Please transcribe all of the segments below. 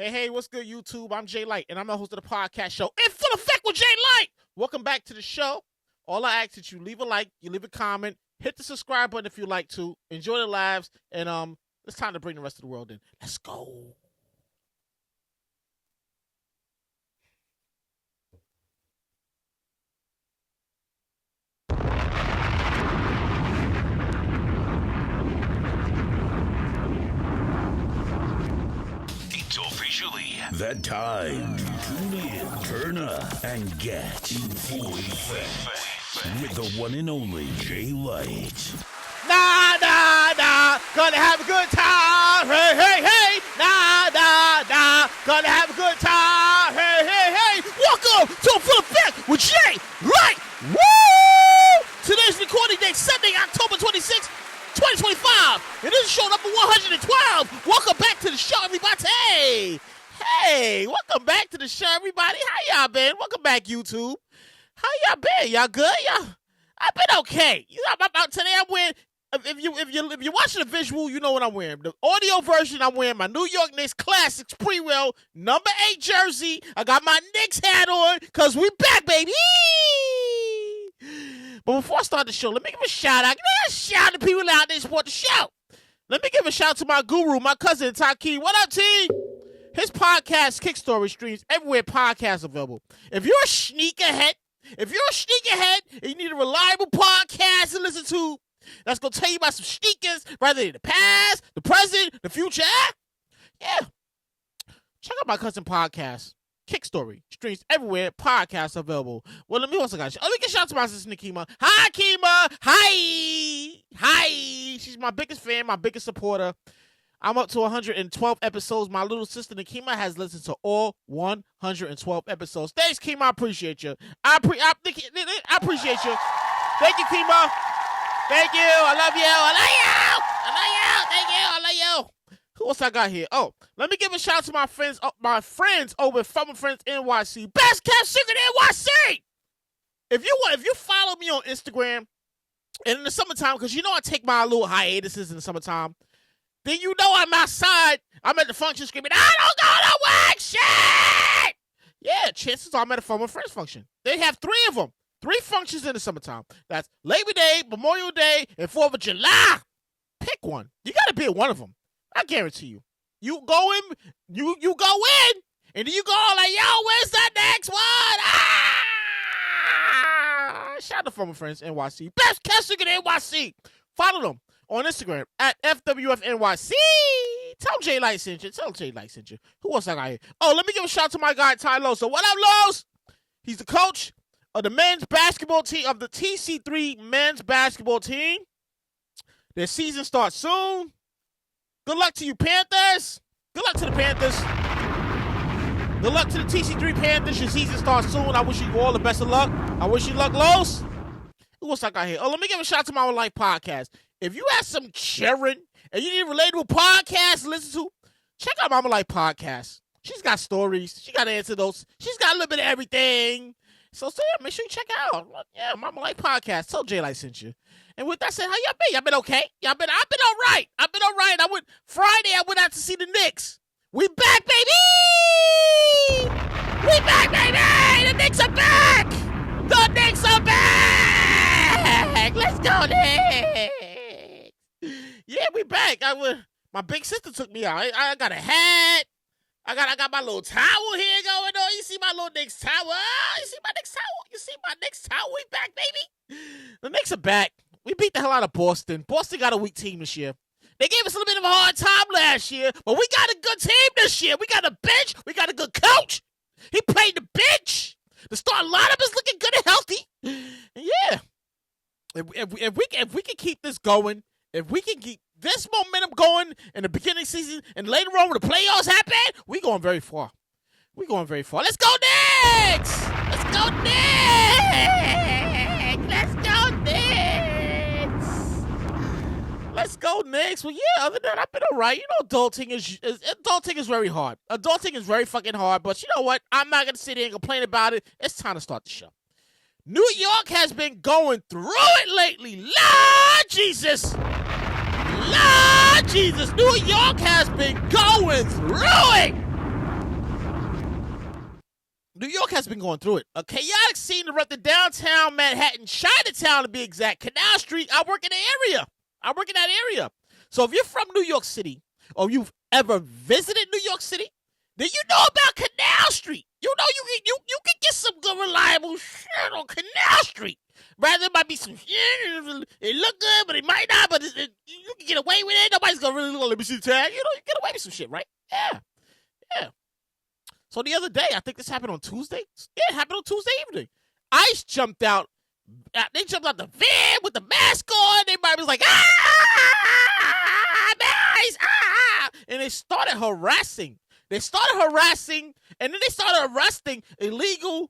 Hey, what's good, YouTube? I'm Jay Light, and I'm the host of the podcast show In Full Effect with Jay Light. Welcome back to the show. All I ask is you leave a like, you leave a comment, hit the subscribe button if you like to. Enjoy the lives, and it's time to bring the rest of the world in. Let's go. Officially that time to tune in, turn up, and get in full effect with the one and only Jay Light. Nah, gonna have a good time. Hey, nah, gonna have a good time. Hey, welcome to In Full Effect with Jay Light. Woo! Today's recording date, Sunday, October 26th. 2025, and this is show number 112. Welcome back to the show, everybody. Hey, welcome back to the show, everybody. How y'all been? Welcome back, YouTube. How y'all been? Y'all good? I've been okay. Today I'm wearing. If you're watching the visual, you know what I'm wearing. The audio version, I'm wearing my New York Knicks Classics pre-roll number 8 jersey. I got my Knicks hat on because we back, baby. But before I start the show, let me give a shout out. Shout out to people out there who support the show. Let me give a shout out to my guru, my cousin, Hakeem. What up, T? His podcast, Kick Story, streams everywhere podcasts available. If you're a sneakerhead, and you need a reliable podcast to listen to, that's going to tell you about some sneakers, rather than the past, the present, the future. Yeah. Check out my cousin podcast. Kick Story streams everywhere. Podcasts available. Well, let me also got. Let me get shout out to my sister Nikema. Hi, Kima. Hi. She's my biggest fan, my biggest supporter. I'm up to 112 episodes. My little sister Nikema has listened to all 112 episodes. Thanks, Kima. I appreciate you. I appreciate you. Thank you, Kima. Thank you. I love you. Thank you. I love you. Who else I got here? Oh, let me give a shout out to my friends over at Former Friends NYC. Best kept secret NYC. If you follow me on Instagram and in the summertime, because you know I take my little hiatuses in the summertime, then you know I'm outside. I'm at the function screaming, I don't go to work, shit! Yeah, chances are I'm at a Former Friends function. They have 3 of them. 3 functions in the summertime. That's Labor Day, Memorial Day, and 4th of July. Pick one. You got to be at one of them. I guarantee you. You go in, and then you go like, yo, where's that next one? Shout out to Former Friends NYC. Best casting in NYC. Follow them on Instagram at FWFNYC. Tell Jay Light sent you. Who else I got here? Oh, let me give a shout out to my guy, Ty Lowe. So what up, Lowe's? He's the coach of the men's basketball team, of the TC3 men's basketball team. Their season starts soon. Good luck to you, Panthers. Good luck to the Panthers. Good luck to the TC3 Panthers. Your season starts soon. I wish you all the best of luck. I wish you luck, Los. Who else I got here? Oh, let me give a shout out to my Life podcast. If you have some children and you need a relatable podcast to listen to, check out Mama Life podcast. She's got stories. She got antidotes. She's got a little bit of everything. So yeah, make sure you check it out. Yeah, Mama Life podcast. Tell Jay Light sent you. And with that said, how y'all been? Y'all been okay? I've been all right. Friday, I went out to see the Knicks. We back, baby! The Knicks are back! Let's go, Knicks! Yeah, we back. My big sister took me out. I got a hat. I got my little towel here going on. You see my little Knicks towel? You see my Knicks towel? We back, baby. The Knicks are back. We beat the hell out of Boston. Boston got a weak team this year. They gave us a little bit of a hard time last year, but we got a good team this year. We got a bench. We got a good coach. He played the bench. The starting lineup is looking good and healthy. And yeah, if we can keep this going, if we can keep this momentum going in the beginning of the season and later on when the playoffs happen, we're going very far. Let's go, Knicks! Let's go, Knicks. Well, yeah, other than that, I've been all right. You know, adulting is very hard. Adulting is very fucking hard, but you know what? I'm not going to sit here and complain about it. It's time to start the show. New York has been going through it lately. Lord Jesus. New York has been going through it. has been going through it. A chaotic scene erupted downtown Manhattan, Chinatown to be exact, Canal Street. I work in that area. So if you're from New York City, or you've ever visited New York City, then you know about Canal Street. You know you can get some good, reliable shit on Canal Street. Rather, it might be some shit, it look good, but it might not, but you can get away with it. Nobody's going to really let me see the tag. You get away with some shit, right? Yeah. So the other day, I think this happened on Tuesday. Yeah, it happened on Tuesday evening. ICE jumped out. They jumped out the van with the mask on. Everybody was like, ICE, and they started harassing. And then they started arresting illegal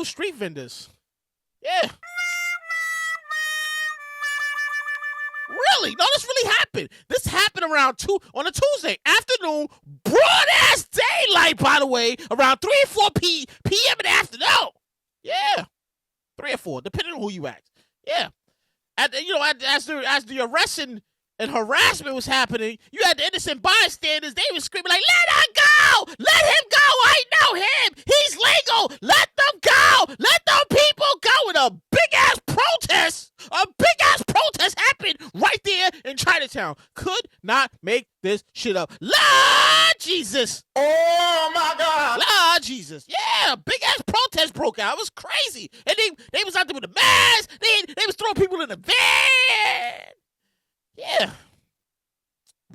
street vendors. Yeah. Really? No, this really happened. This happened around on a Tuesday afternoon, broad ass daylight, by the way, around 3 or 4 p.m. in the afternoon. Yeah. 3 or 4, depending on who you ask. Yeah. As the arresting and harassment was happening, you had the innocent bystanders. They were screaming like, "Let her go! Let him go! I know him! He's legal! Let them go! Let them people go!" And a big-ass protest happened right there in Chinatown. Could not make this shit up. Lord Jesus! Oh, my God! Lord Jesus. Yeah, big-ass protest broke out. It was crazy. And they was out there with the masks. They was throwing people in the van. Yeah.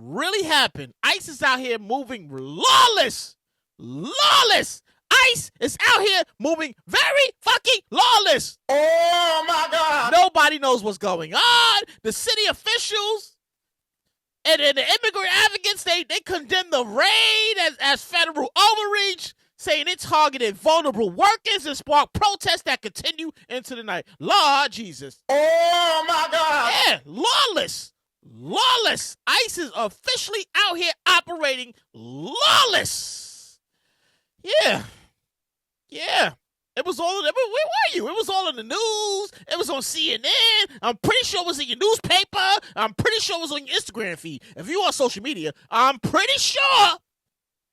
Really happened. ICE is out here moving lawless. ICE is out here moving very fucking lawless. Oh, my God. Nobody knows what's going on. The city officials and the immigrant advocates, they condemn the raid as federal overreach, saying it targeted vulnerable workers and sparked protests that continue into the night. Lord Jesus. Oh, my God. Yeah, lawless. ICE is officially out here operating lawless. Yeah. It was all. Where were you? It was all in the news. It was on CNN. I'm pretty sure it was in your newspaper. I'm pretty sure it was on your Instagram feed. If you on social media, I'm pretty sure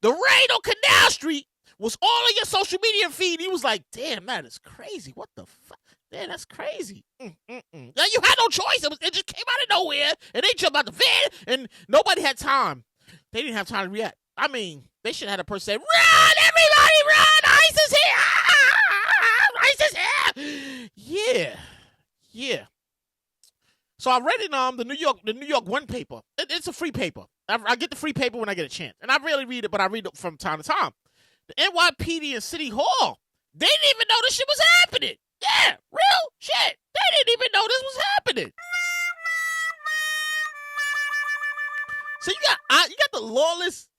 the raid on Canal Street was all on your social media feed. He was like, "Damn, that is crazy. What the fuck? Man, that's crazy." Now you had no choice. It just came out of nowhere, and they jumped out the van, and nobody had time. They didn't have time to react. I mean, they should have had a person say, "Run, everybody, run! ICE is here! ICE is here!" Yeah. So I read in the New York One paper. It's a free paper. I get the free paper when I get a chance, and I rarely read it, but I read it from time to time. The NYPD and City Hall, they didn't even know this shit was happening. Yeah, real shit. They didn't even know this was happening. So you got the lawless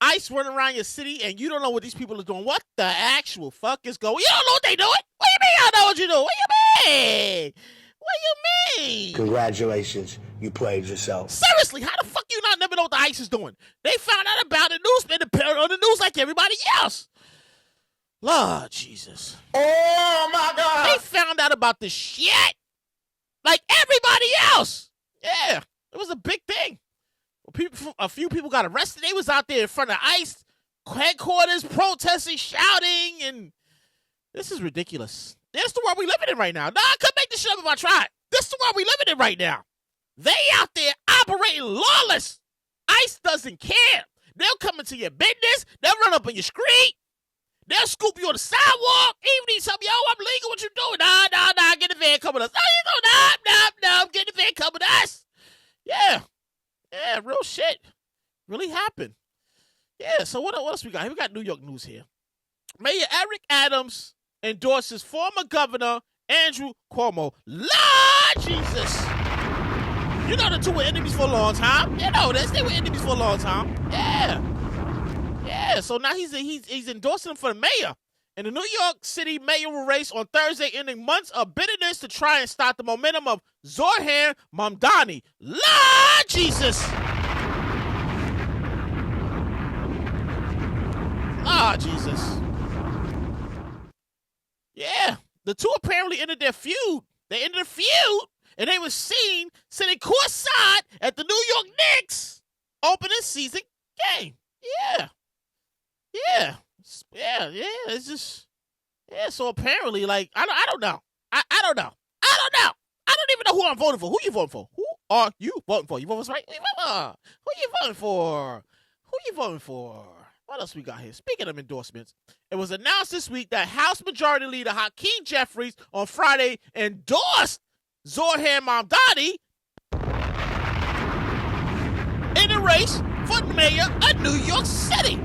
ICE running around your city, and you don't know what these people are doing. What the actual fuck is going on? You don't know what they doing? What do you mean I know what you doing? What you mean? Congratulations, you played yourself. Seriously, how the fuck you not never know what the ICE is doing? They found out about it on the news like everybody else. Lord Jesus. Oh, my God. They found out about this shit like everybody else. Yeah, it was a big thing. A few people got arrested. They was out there in front of ICE headquarters protesting, shouting, and this is ridiculous. This is the world we living in right now. Nah, I couldn't make this shit up if I tried. This is the world we living in right now. They out there operating lawless. ICE doesn't care. They'll come into your business. They'll run up on your street. They'll scoop you on the sidewalk. Even tell me, "Oh, I'm legal. What you doing?" Nah. Get the van, come with us. No. Get the van, come with us. Yeah, real shit. Really happened. Yeah, so what else we got here? We got New York news here. Mayor Eric Adams endorses former Governor Andrew Cuomo. Lord Jesus. You know the two were enemies for a long time. You know this. They were enemies for a long time. Yeah, so now he's endorsing him for the mayor. In the New York City mayoral race on Thursday, ending months of bitterness to try and stop the momentum of Zohran Mamdani. Lord Jesus! Lord Jesus. Yeah, the two apparently ended their feud. They ended a feud, and they were seen sitting courtside at the New York Knicks opening season game. Yeah. Yeah, it's just, yeah, so apparently, like, I don't know. I don't know. I don't even know who I'm voting for. Who you voting for? Who are you voting for? You voting for right? Who you voting for? Who you voting for? What else we got here? Speaking of endorsements, it was announced this week that House Majority Leader Hakeem Jeffries on Friday endorsed Zohran Mamdani in the race for mayor of New York City.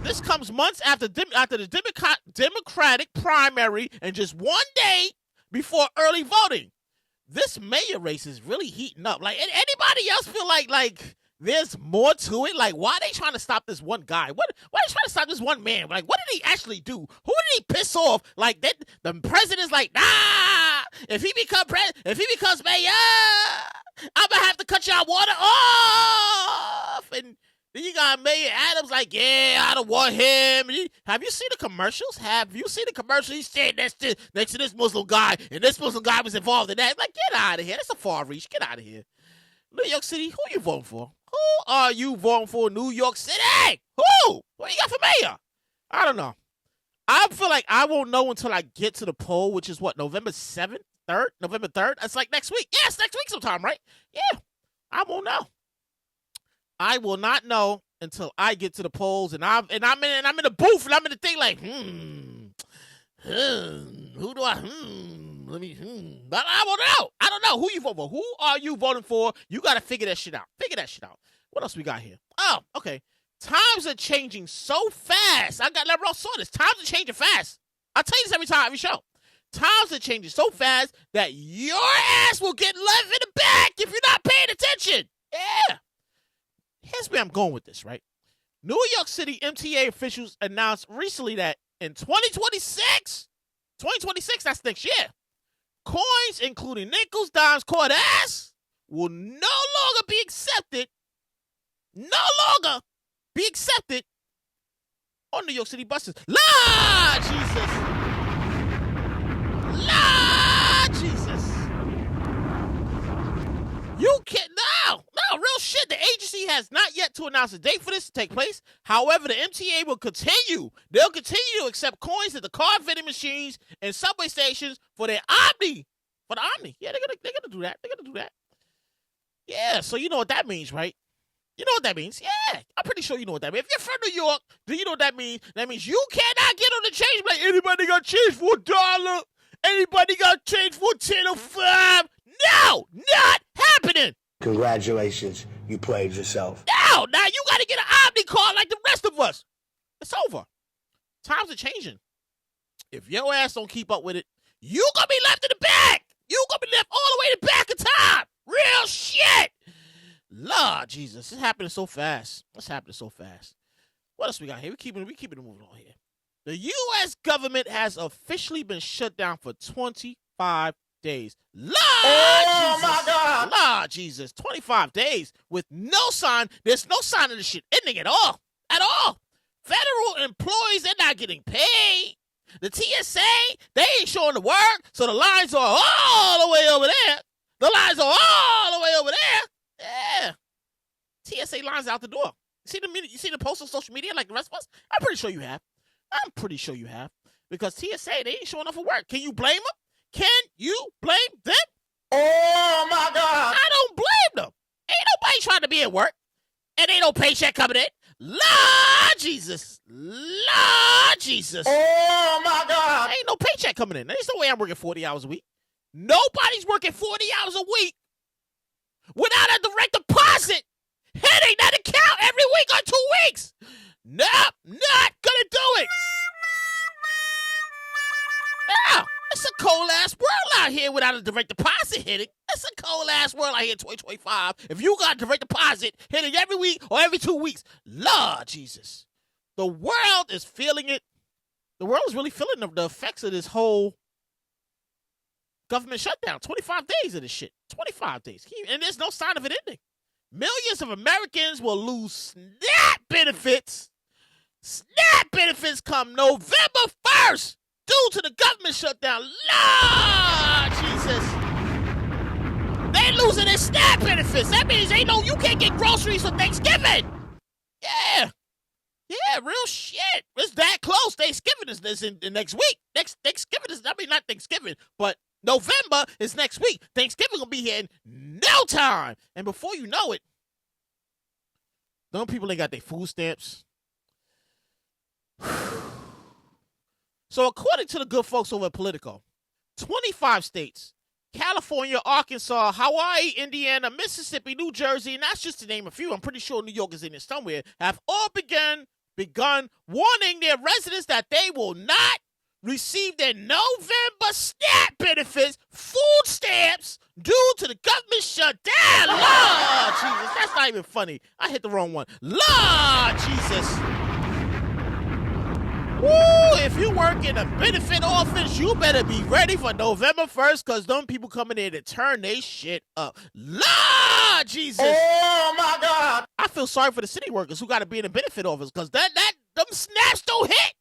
This comes months after the Democratic primary and just one day before early voting. This mayor race is really heating up. Like, anybody else feel like there's more to it? Like, why are they trying to stop this one guy? Why are they trying to stop this one man? Like, what did he actually do? Who did he piss off? Like, the president's like, nah, if he becomes mayor, I'm gonna have to cut y'all water off. And then you got Mayor Adams like, yeah, I don't want him. Have you seen the commercials? Have you seen the commercial? He's standing next to this Muslim guy, and this Muslim guy was involved in that. Like, get out of here. That's a far reach. Get out of here. New York City, who you voting for? Who are you voting for, New York City? Who? What you got for mayor? I don't know. I feel like I won't know until I get to the poll, which is what, November 7th? 3rd? November 3rd? It's like next week. Yeah, it's next week sometime, right? Yeah, I won't know. I will not know until I get to the polls, and I'm in the booth, and I'm in the thing like, who do I, but I won't know. I don't know who you vote for. Who are you voting for? You got to figure that shit out. What else we got here? Oh, okay. Times are changing so fast. I got Lebrel saw this. Times are changing fast. I tell you this every show. Times are changing so fast that your ass will get left in the back if you're not paying attention. Yeah. Here's where I'm going with this, right? New York City MTA officials announced recently that in 2026, that's next year, coins, including nickels, dimes, quarters, will no longer be accepted on New York City buses. Lord Jesus. You can't, no, real shit. The agency has not yet to announce a date for this to take place. However, the MTA will continue. They'll continue to accept coins at the card vending machines and subway stations for their Omni. For the Omni. Yeah, they're gonna do that. Yeah, so you know what that means, right? You know what that means? Yeah, I'm pretty sure you know what that means. If you're from New York, do you know what that means? That means you cannot get on the change like, anybody got change for $1? Anybody got change for 10 or 5? No, not happening. Congratulations, you played yourself. No, now you got to get an Omni card like the rest of us. It's over. Times are changing. If your ass don't keep up with it, you gonna be left in the back. You gonna be left all the way in the back of time. Real shit. Lord Jesus, it's happening so fast. What else we got here? We keeping it moving on here. The U.S. government has officially been shut down for 25 days. Lord Jesus. My God. Lord Jesus. 25 days with no sign. There's no sign of this shit ending at all. At all. Federal employees, they're not getting paid. The TSA, they ain't showing the work, so the lines are all the way over there. Yeah. TSA lines out the door. You see the post on social media like the rest of us? I'm pretty sure you have. Because TSA, they ain't showing up for work. Can you blame them? Can you blame them? Oh, my God. I don't blame them. Ain't nobody trying to be at work. And ain't no paycheck coming in. Lord Jesus. Oh, my God. Ain't no paycheck coming in. There's no way I'm working 40 hours a week. Nobody's working 40 hours a week without a direct deposit hitting that account every week or 2 weeks. Nope, not gonna do it. Now, it's a cold-ass world out here without a direct deposit hitting. It's a cold-ass world out here in 2025. If you got a direct deposit hitting every week or every 2 weeks, Lord Jesus. The world is feeling it. The world is really feeling the effects of this whole government shutdown. 25 days of this shit. 25 days. And there's no sign of it ending. Millions of Americans will lose SNAP benefits. SNAP benefits come November 1st due to the government shutdown. Lord Jesus. They losing their SNAP benefits. That means you can't get groceries for Thanksgiving. Yeah. Yeah, real shit. It's that close. Thanksgiving is in next week. Thanksgiving is, not Thanksgiving, but November is next week. Thanksgiving will be here in no time. And before you know it, them people ain't got their food stamps. So according to the good folks over at Politico, 25 states, California, Arkansas, Hawaii, Indiana, Mississippi, New Jersey, and that's just to name a few, I'm pretty sure New York is in there somewhere, have all begun warning their residents that they will not receive their November SNAP benefits, food stamps, due to the government shutdown. Lord Jesus, that's not even funny. I hit the wrong one. Lord Jesus. Woo, if you work in a benefit office, you better be ready for November 1st, because them people coming in to turn they shit up. Lord Jesus. Oh, my God. I feel sorry for the city workers who got to be in a benefit office, because them snaps don't hit.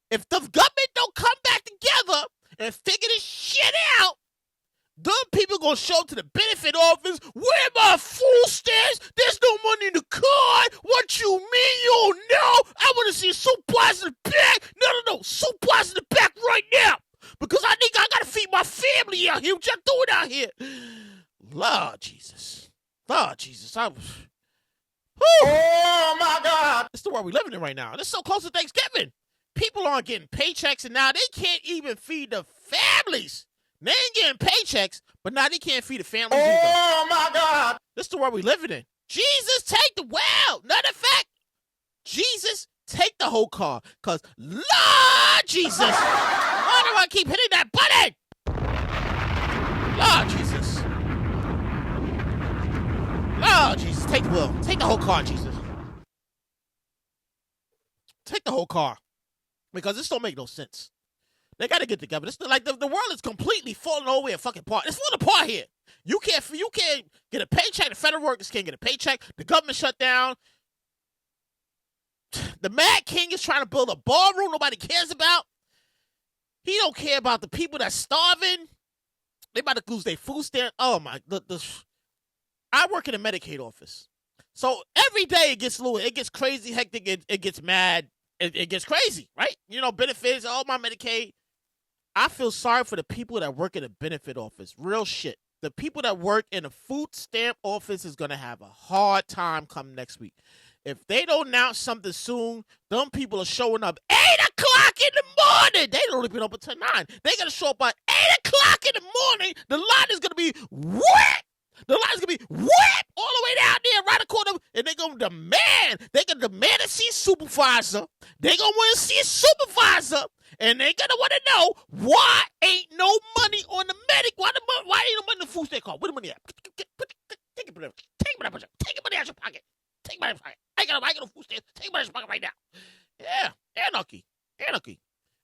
If the government don't come back together and figure this shit out, them people gonna show up to the benefit office. Where my food stamps? There's no money in the card. What you mean you don't know? I want to see soup pies in the back. No. Soup pies in the back right now. Because I think I gotta feed my family out here. What y'all doing out here? Lord Jesus. Oh, my God. This is the world we're living in right now. This is so close to Thanksgiving. People aren't getting paychecks, and now they can't even feed the families. They ain't getting paychecks, but now they can't feed the families either. Oh, my God. This is the world we living in. Jesus, take the wheel. Matter of fact, Jesus, take the whole car. Because, Lord Jesus, why do I keep hitting that button? Lord Jesus. Lord Jesus, take the wheel. Take the whole car, Jesus. Take the whole car. Because this don't make no sense. They got to get together. This like the world is completely falling over and fucking apart. It's falling apart here. You can't get a paycheck. The federal workers can't get a paycheck. The government shut down. The Mad King is trying to build a ballroom nobody cares about. He don't care about the people that's starving. They about to lose their food stamp. Oh my! I work in a Medicaid office, so every day it gets crazy, hectic. It gets mad. It gets crazy, right? You know, benefits. Oh, my Medicaid. I feel sorry for the people that work in a benefit office. Real shit. The people that work in a food stamp office is going to have a hard time come next week. If they don't announce something soon, them people are showing up 8 o'clock in the morning. They don't even open until 9. They're going to show up at 8 o'clock in the morning. The line is going to be wet. The line's going to be wet all the way down there, right across them, and they're going to demand. They're going to demand to see a supervisor. They're going to want to see a supervisor, and they're going to want to know why ain't no money on the medic. Why ain't no money in the food stamp card? Where the money at? Take it money out your pocket. Take money out your pocket. I ain't got no food stamps. Take money out your pocket right now. Yeah, anarchy.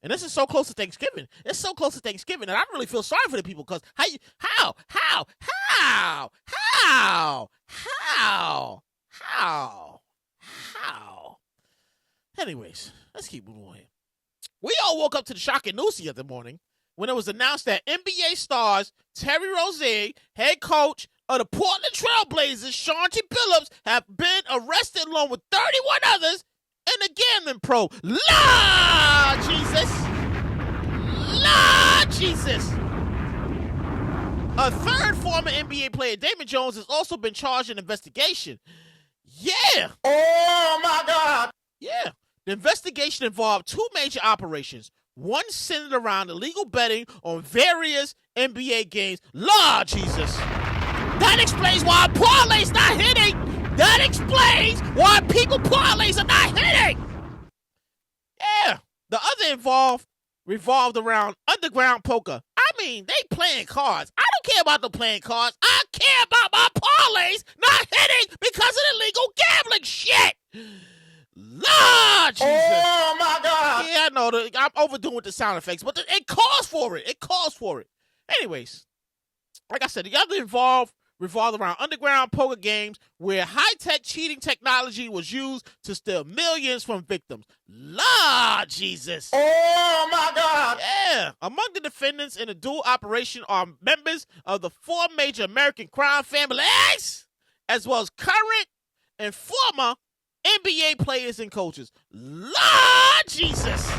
And this is so close to Thanksgiving. It's so close to Thanksgiving, and I really feel sorry for the people, because how? Anyways, let's keep moving on here. We all woke up to the shocking news the other morning when it was announced that NBA stars Terry Rozier, head coach of the Portland Trail Blazers, Chauncey Billups, have been arrested along with 31 others in a gambling probe. Lord Jesus. A third former NBA player, Damon Jones, has also been charged in investigation. Yeah. Oh, my God. Yeah. The investigation involved 2 major operations. One centered around illegal betting on various NBA games. Lord Jesus. That explains why parlays not hitting. That explains why people parlays are not hitting. Yeah. The other revolved around underground poker. I mean, they playing cards. I don't care about them playing cards. I care about my parlays not hitting because of the illegal gambling shit. Lord Jesus. Oh, my God. Yeah, I know. I'm overdoing with the sound effects, but it calls for it. Anyways, like I said, the other revolved around underground poker games where high-tech cheating technology was used to steal millions from victims. Lord Jesus. Oh, my God. Yeah. Among the defendants in the dual operation are members of the 4 major American crime families, as well as current and former NBA players and coaches. Lord Jesus.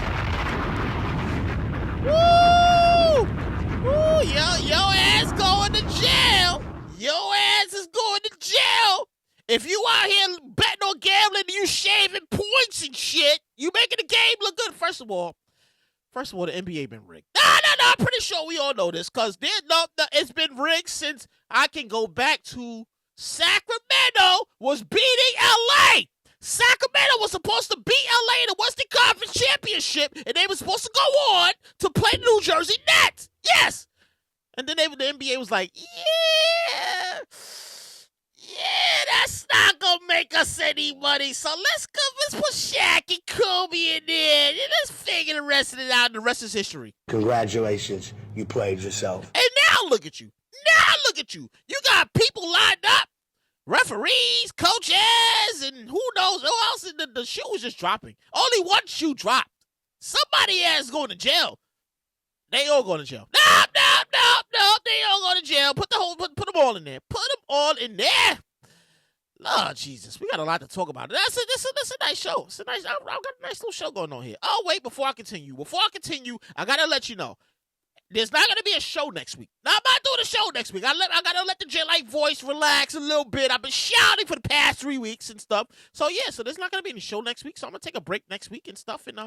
Woo! Woo! Yo ass going to jail. Your ass is going to jail. If you out here betting on gambling and you shaving points and shit, you making the game look good. First of all, the NBA been rigged. No, I'm pretty sure we all know this because it's been rigged since I can go back to Sacramento was beating LA. Sacramento was supposed to beat LA in the Western Conference Championship, and they were supposed to go on to play the New Jersey Nets. Yes. And then the NBA was like, yeah, that's not going to make us any money. So let's put Shaq and Kobe in there. And let's figure the rest of it out, and the rest is history. Congratulations. You played yourself. And now look at you. You got people lined up. Referees, coaches, and who knows who else. The shoe was just dropping. Only one shoe dropped. Somebody else going to jail. They all going to jail. No. They all going to jail. Put them all in there. Put them all in there. Lord Jesus, we got a lot to talk about. That's a nice show. I've got a nice little show going on here. Oh, wait, before I continue, I got to let you know. There's not going to be a show next week. Now, I'm not doing a show next week. I got to let the J-Light voice relax a little bit. I've been shouting for the past 3 weeks and stuff. So there's not going to be any show next week. So I'm going to take a break next week and stuff. And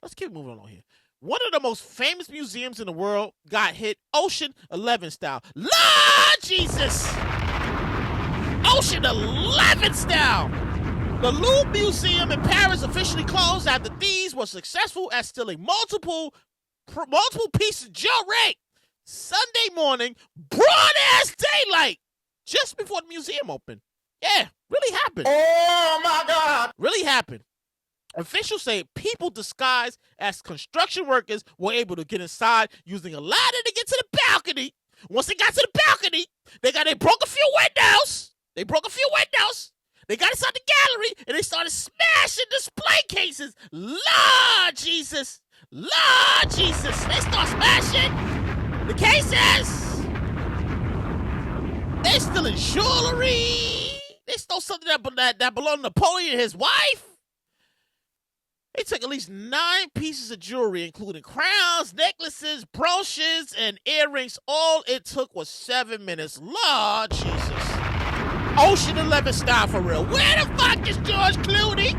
let's keep moving on here. One of the most famous museums in the world got hit Ocean 11 style. Lord Jesus! Ocean 11 style! The Lourve Museum in Paris officially closed after thieves were successful at stealing multiple pieces of jewelry Sunday morning, broad-ass daylight, just before the museum opened. Yeah, really happened. Oh, my God. Really happened. Officials say people disguised as construction workers were able to get inside using a ladder to get to the balcony. Once they got to the balcony, they broke a few windows. They got inside the gallery, and they started smashing display cases. Lord Jesus. They start smashing the cases. They stealing jewelry. They stole something that belonged to Napoleon and his wife. They took at least 9 pieces of jewelry, including crowns, necklaces, brooches, and earrings. All it took was 7 minutes. Lord Jesus. Ocean 11 style for real. Where the fuck is George Clooney?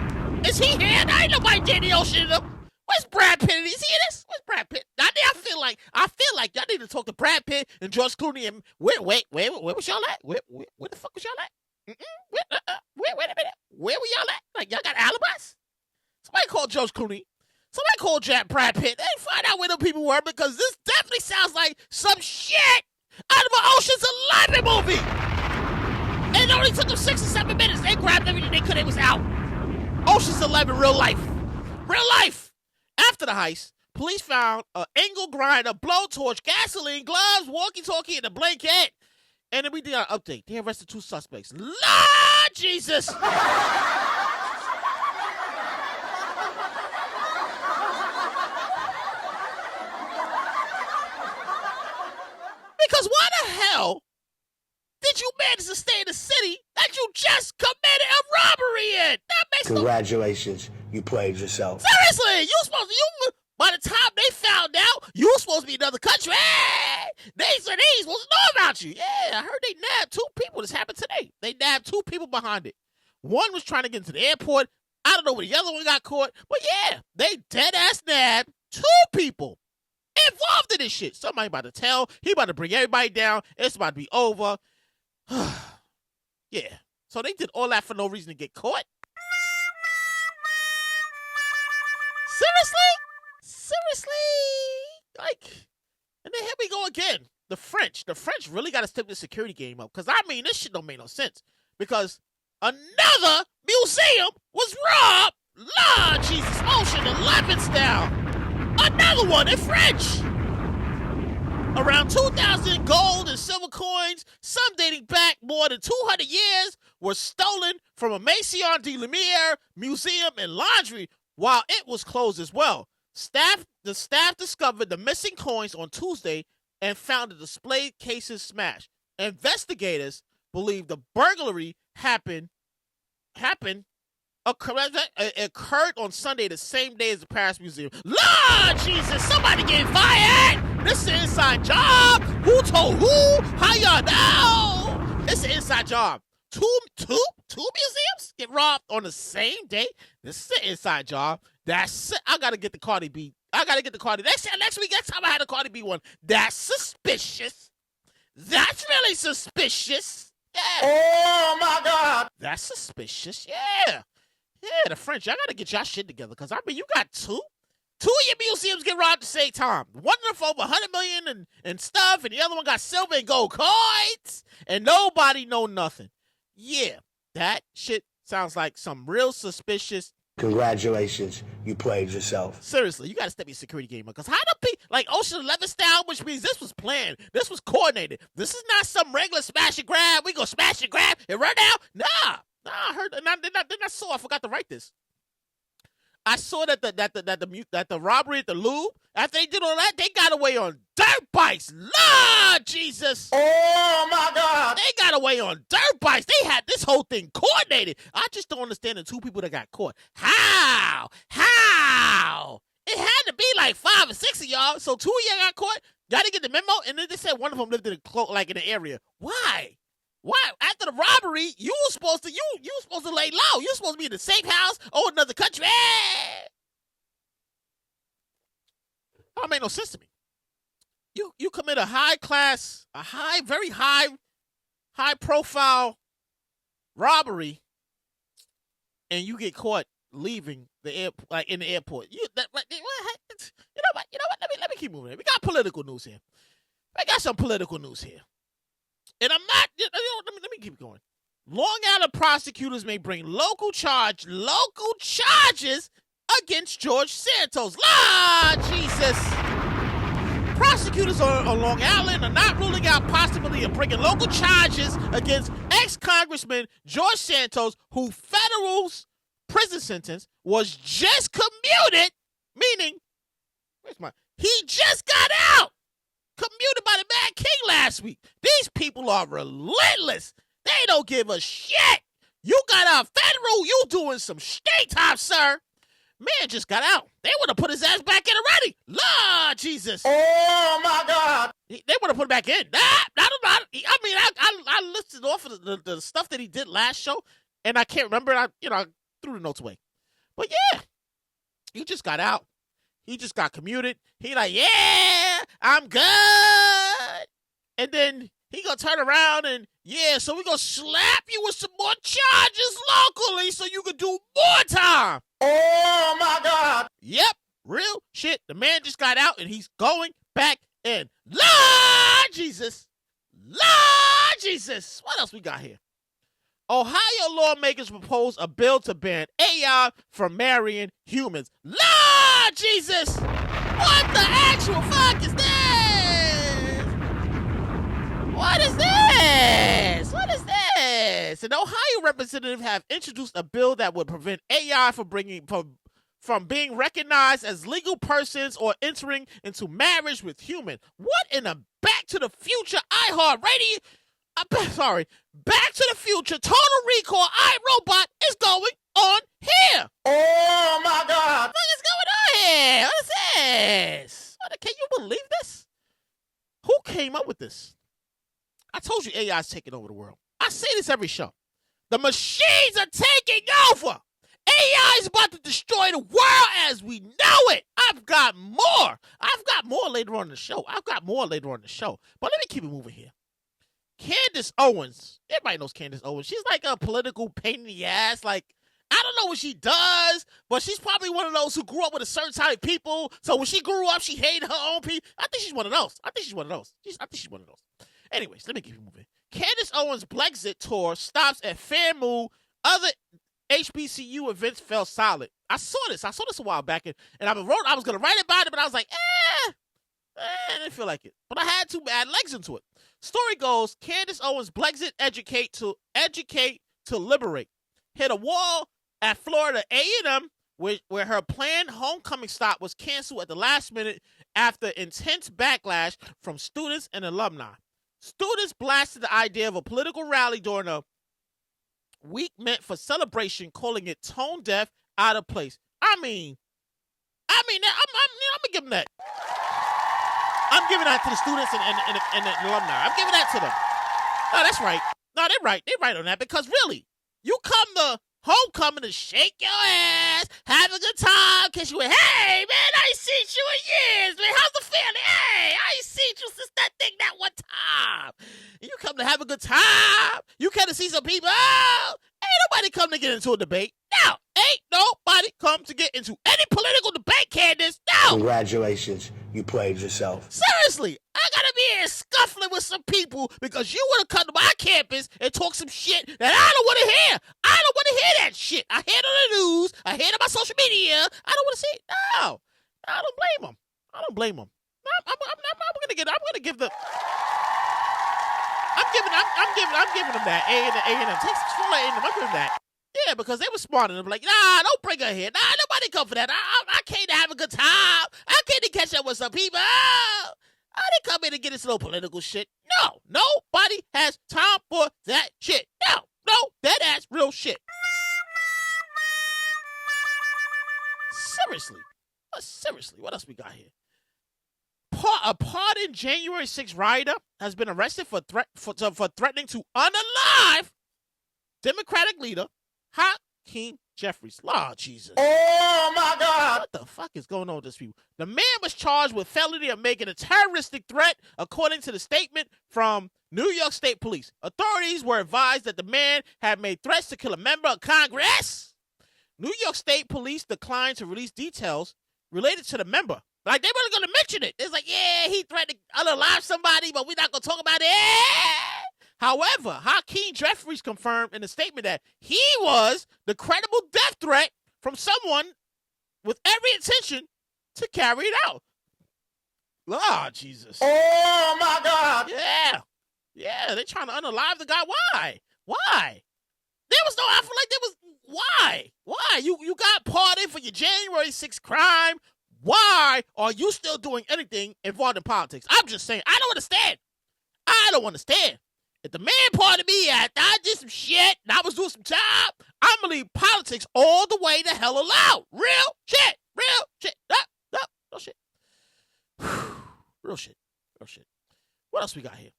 Is he here? I ain't nobody did the Ocean. Where's Brad Pitt? Is he in this? Where's Brad Pitt? I feel like y'all need to talk to Brad Pitt and George Clooney. And where was y'all at? Where the fuck was y'all at? Wait a minute. Where were y'all at? Like, y'all got alibis? Somebody called George Clooney. Somebody called Brad Pitt. They didn't find out where the people were because this definitely sounds like some shit out of an Ocean's 11 movie. And it only took them 6 or 7 minutes. They grabbed everything they could. It was out. Ocean's 11, real life. After the heist, police found an angle grinder, blowtorch, gasoline, gloves, walkie-talkie, and a blanket. And then we did our update. They arrested 2 suspects. Lord Jesus! Because why the hell did you manage to stay in the city that you just committed a robbery in? That makes Congratulations, you played yourself. Seriously, by the time they found out, you were supposed to be in another country. Hey, they supposed to know about you. Yeah, I heard they nabbed 2 people. This happened today. They nabbed 2 people behind it. One was trying to get into the airport. I don't know where the other one got caught. But yeah, they dead-ass nabbed 2 people involved in this shit. Somebody about to tell. He about to bring everybody down. It's about to be over. Yeah. So they did all that for no reason to get caught? Seriously? Like, and then here we go again. The French really got to step the security game up. Because, I mean, this shit don't make no sense. Because another museum was robbed. Lord Jesus, Ocean 11 style. Another one in French. Around 2,000 gold and silver coins, some dating back more than 200 years, were stolen from a Maison de Lumiere museum and laundry while it was closed as well. The staff discovered the missing coins on Tuesday and found the display cases smashed. Investigators believe the burglary happened occurred on Sunday, the same day as the Paris Museum. Lord Jesus, somebody getting fired. This is an inside job. Who told who? How y'all know? It's an inside job. Two museums get robbed on the same day. This is an inside job. That's it. I gotta get the Cardi B. Next week. Next time I had a Cardi B one. That's suspicious. That's really suspicious. Yeah. Oh my God. That's suspicious. Yeah. Yeah, the French. Y'all gotta get y'all shit together. Cause I mean, you got two of your museums get robbed at the same time. One of them for over 100 million and stuff, and the other one got silver and gold coins, and nobody know nothing. Yeah, that shit sounds like some real suspicious. Congratulations, you played yourself. Seriously, you gotta step your security game up. Because how do people, like Ocean 11 style, which means this was planned, this was coordinated. This is not some regular smash and grab. We go smash and grab and run out. Nah, I heard, and I forgot to write this. I saw that the robbery at the Louvre, after they did all that, they got away on dirt bikes. Lord Jesus. Oh my God. They got away on dirt bikes. They had this whole thing coordinated. I just don't understand the two people that got caught. How? It had to be like 5 or 6 of y'all. So 2 of y'all got caught. Y'all didn't get the memo, and then they said one of them lived in the area. Why? After the robbery, you were supposed to lay low. You were supposed to be in a safe house or another country. That don't make no sense to me. You commit a very high profile robbery, and you get caught leaving the airport, like in the airport. You know what? Let me keep moving. We got political news here. I got some political news here. And I'm not, let me keep going. Long Island prosecutors may bring local charges against George Santos. Lord Jesus. Prosecutors on Long Island are not ruling out possibility of bringing local charges against ex-Congressman George Santos, who federal prison sentence was just commuted, meaning, he just got out. Commuted by the Mad King last week. These people are relentless. They don't give a shit. You got out federal. You doing some state time, sir. Man just got out. They would have put his ass back in already. Lord Jesus. Oh my God. They would have put him back in. I listed off of the stuff that he did last show, and I can't remember. I threw the notes away. But yeah, he just got out. He just got commuted. He like, yeah, I'm good. And then he gonna turn around and, yeah, so we gonna slap you with some more charges locally so you can do more time. Oh, my God. Yep, real shit. The man just got out and he's going back in. Lord Jesus. Lord Jesus. What else we got here? Ohio lawmakers propose a bill to ban AI from marrying humans. Lord Jesus! What the actual fuck is this? What is this? What is this? An Ohio representative have introduced a bill that would prevent AI from being recognized as legal persons or entering into marriage with humans. What in the Back to the Future iHeartRadio? Back to the Future, Total Recall, iRobot is going on here. Oh, my God. What is going on here? What is this? Can you believe this? Who came up with this? I told you AI is taking over the world. I say this every show. The machines are taking over. AI is about to destroy the world as we know it. I've got more later on in the show. But let me keep it moving here. Candace Owens. Everybody knows Candace Owens. She's like a political pain in the ass. Like, I don't know what she does, but she's probably one of those who grew up with a certain type of people. So when she grew up, she hated her own people. I think she's one of those. Anyways, let me keep it moving. Candace Owens' Brexit tour stops at FAMU. Other HBCU events fell silent. I saw this a while back, and I was going to write about it, but I was like, I didn't feel like it. But I had to add legs into it. Story goes, Candace Owens' Brexit educate to liberate hit a wall at Florida A&M, where her planned homecoming stop was canceled at the last minute after intense backlash from students and alumni. Students blasted the idea of a political rally during a week meant for celebration, calling it tone deaf, out of place. I'm gonna give them that. I'm giving that to the students and the alumni. I'm giving that to them. No, that's right. No, they're right. They're right on that because really, you come to homecoming to shake your ass, have a good time, kiss you. Hey, man, I ain't seen you in years, man. How's the feeling? Hey, I ain't seen you since that thing that one time. You come to have a good time. You come to see some people. Oh, ain't nobody come to get into a debate. No, ain't nobody come to get into any political debate, Candace. No. Congratulations, you played yourself. Seriously, I gotta be here scuffling with some people because you want to come to my campus and talk some shit that I don't want to hear. I don't want to hear that shit. I hear it on the news. I hear it on my social media. I don't want to see it. No, I don't blame them. I don't blame them. I'm giving them that. A&M. Texas full of A&M. I'm giving them that. Yeah, because they were smart enough. Like, nah, don't bring her here. Nah, nobody come for that. I came to have a good time. I came to catch up with some people. I didn't come here to get this little political shit. No, nobody has time for that shit. No, that ass real shit. Seriously, what else we got here? A pardoned January 6th rioter has been arrested for threatening to unalive Democratic leader Hakeem Jeffries. Lord Jesus. Oh, my God. What the fuck is going on with this people? The man was charged with felony of making a terroristic threat, according to the statement from New York State Police. Authorities were advised that the man had made threats to kill a member of Congress. New York State Police declined to release details related to the member. Like, they weren't going to mention it. It's like, yeah, he threatened to unalive somebody, but we're not going to talk about it. However, Hakeem Jeffries confirmed in a statement that he was the credible death threat from someone with every intention to carry it out. Lord Jesus. Oh, my God. Yeah, they're trying to unalive the guy. Why? There was no, I feel like there was, why? You got pardoned for your January 6th crime. Why are you still doing anything involved in politics? I'm just saying, I don't understand. If the man pardoned me after I did some shit and I was doing some time, I'm going to leave politics all the way the hell alone. Real shit. No shit. Real shit. What else we got here?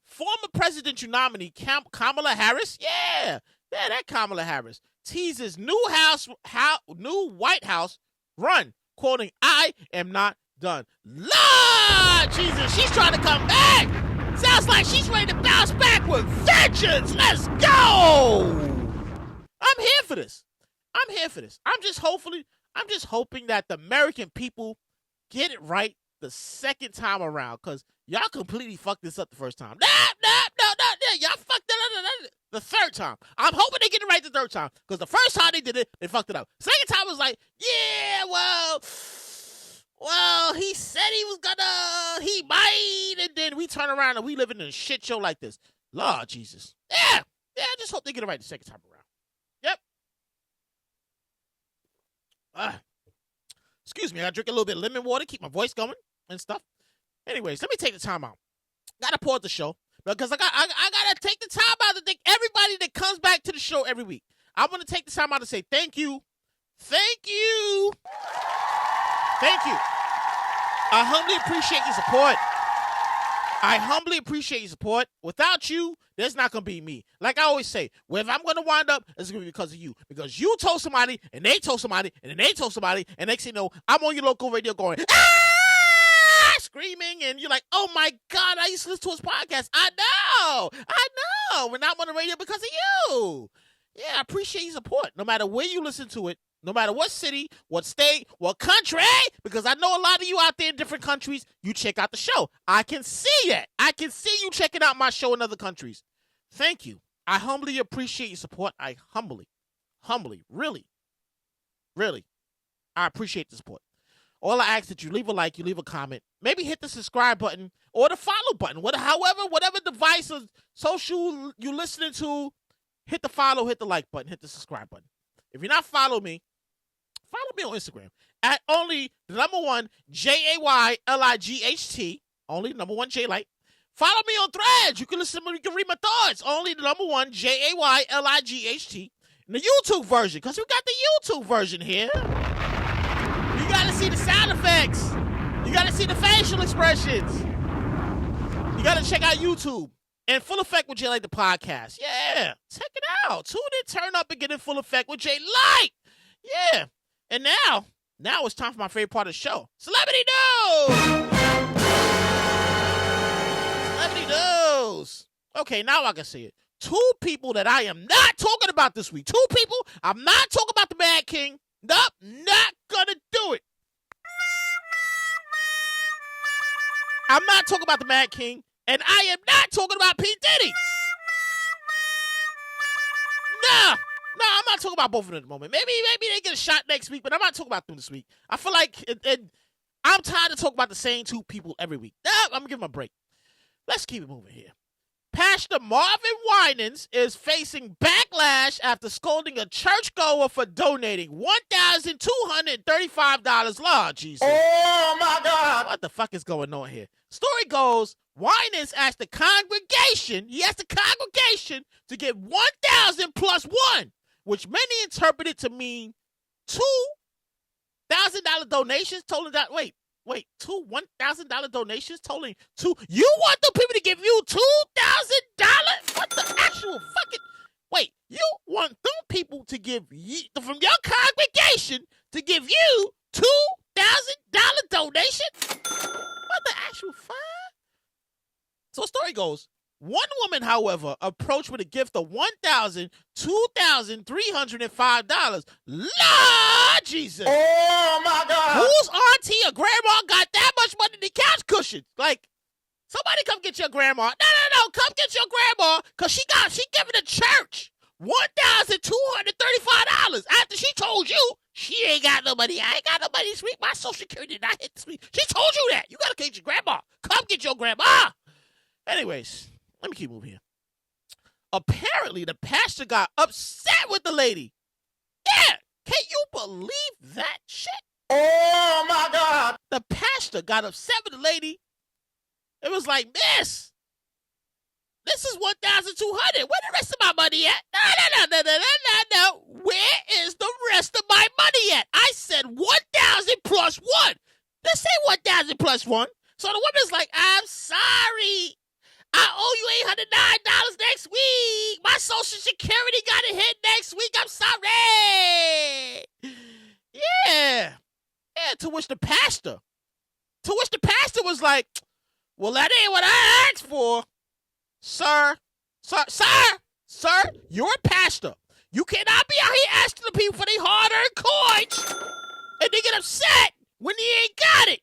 Former presidential nominee Kamala Harris. Yeah, that Kamala Harris teases new White House run, quoting, "I am not done." Lord Jesus, she's trying to come back. Sounds like she's ready to bounce back with vengeance. Let's go. I'm here for this. I'm just hoping that the American people get it right the second time around, because y'all completely fucked this up the first time. No. Y'all fucked it up the third time. I'm hoping they get it right the third time, because the first time they did it, they fucked it up. Second time was like, yeah, well, he said he might, and then we turn around and we living in a shit show like this. Lord Jesus. Yeah, I just hope they get it right the second time around. Yep. Excuse me, I drink a little bit of lemon water, keep my voice going and stuff. Anyways, let me take the time out. Gotta pause the show because I gotta take the time out to thank everybody that comes back to the show every week. I want to take the time out to say thank you. I humbly appreciate your support. Without you, there's not going to be me. Like I always say, wherever I'm going to wind up, it's going to be because of you. Because you told somebody, and they told somebody, and then they told somebody, and next thing you know, I'm on your local radio going, screaming, and you're like, oh my God, I used to listen to his podcast. I know. We're not on the radio because of you. Yeah, I appreciate your support. No matter where you listen to it, no matter what city, what state, what country, because I know a lot of you out there in different countries, you check out the show. I can see that. I can see you checking out my show in other countries. Thank you. I humbly appreciate your support. I humbly, really, I appreciate the support. All I ask that you leave a like, you leave a comment, maybe hit the subscribe button or the follow button, whatever device or social you listening to, hit the follow, hit the like button, hit the subscribe button. If you're not following me, follow me on Instagram at only the number one JAYLIGHT, only number one JLight. Follow me on Threads. You can listen to me. You can read my thoughts. Only the number one, JAYLIGHT. In the YouTube version, because we got the YouTube version here. You got to see the sound effects. You got to see the facial expressions. You got to check out YouTube. In full effect with Jay Light, the podcast. Yeah, check it out. Tune in, turn up, and get in full effect with Jay Light. Yeah. And now it's time for my favorite part of the show. Celebrity News! Celebrity News. Okay, now I can see it. Two people that I am not talking about this week. Two people. I'm not talking about the Mad King. Nope, not gonna do it. I'm not talking about the Mad King. And I am not talking about P. Diddy. No, I'm not talking about both of them at the moment. Maybe they get a shot next week, but I'm not talking about them this week. I feel like I'm tired of talking about the same two people every week. No, I'm going to give them a break. Let's keep it moving here. Pastor Marvin Winans is facing backlash after scolding a churchgoer for donating $1,235. Lord Jesus. Oh, my God. What the fuck is going on here? Story goes, Winans asked the congregation to give 1,000 plus one, which many interpreted to mean $2,000 donations totaling that. Wait, two $1,000 donations totaling two. You want the people to give you $2,000? What the actual fucking? Wait, you want them people to give you from your congregation to give you $2,000 donation? What the actual fuck? So the story goes, one woman, however, approached with a gift of $2,305. Lord Jesus. Oh, my God. Whose auntie or grandma got that much money in the couch cushions? Like, somebody come get your grandma. No. Come get your grandma, because she giving the church $1,235 after she told you she ain't got no money. I ain't got no money this week. My Social Security did not hit this week. She told you that. You got to get your grandma. Come get your grandma. Anyways, let me keep moving here. Apparently, the pastor got upset with the lady. Yeah, can you believe that shit? Oh, my God. The pastor got upset with the lady. It was like, miss, this is $1,200. Where the rest of my money at? No. Where is the rest of my money at? I said 1,000 plus one. This ain't 1,000 plus one. So the woman's like, I'm sorry. I owe you $809 next week. My Social Security got to hit next week. I'm sorry. Yeah, to which the pastor was like, well, that ain't what I asked for. Sir, you're a pastor. You cannot be out here asking the people for their hard-earned coins and they get upset when they ain't got it.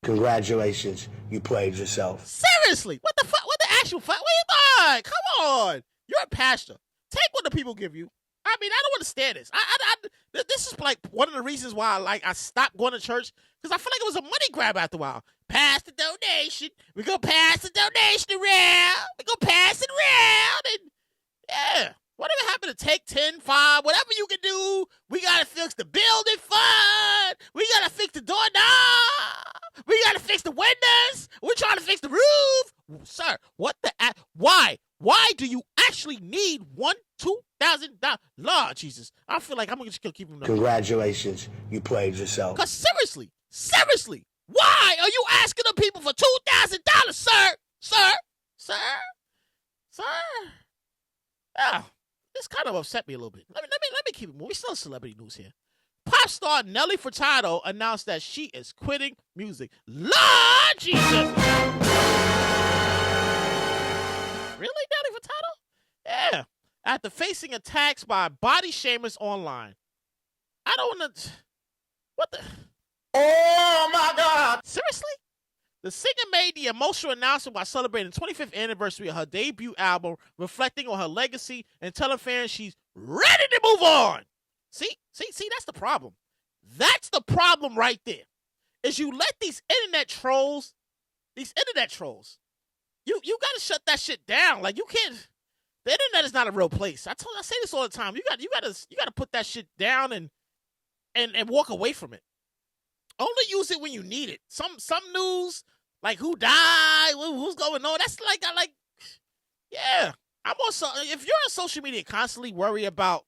Congratulations, you played yourself. Seriously, what the fuck? What the actual fuck? What you thought? Come on, you're a pastor. Take what the people give you. I mean, I don't understand this. This is like one of the reasons why I stopped going to church, because I feel like it was a money grab after a while. Pass the donation. We go pass the donation around. We go pass it around, and yeah. Whatever happened to take 10, 5, whatever you can do, we got to fix the building fund. We got to fix the doorknob. We got to fix the windows. We're trying to fix the roof. Sir, what the, why? Why do you actually need $2,000? Lord Jesus. I feel like I'm just going to keep him. Congratulations, you played yourself. Because seriously, why are you asking the people for $2,000, sir? Ah. This kind of upset me a little bit. Let me keep it moving. We still celebrity news here. Pop star Nelly Furtado announced that she is quitting music. Lord Jesus! Really, Nelly Furtado? Yeah. After facing attacks by body shamers online. I don't want to... What the... Oh, my God. Seriously? The singer made the emotional announcement while celebrating the 25th anniversary of her debut album, reflecting on her legacy and telling fans she's ready to move on. See, that's the problem. That's the problem right there. Is you let these internet trolls, you got to shut that shit down. Like, you can't, the internet is not a real place. I say this all the time. You got to put that shit down and walk away from it. Only use it when you need it. Some news Like who died? Who's going on? That's like yeah. I'm also if you're on social media constantly worrying about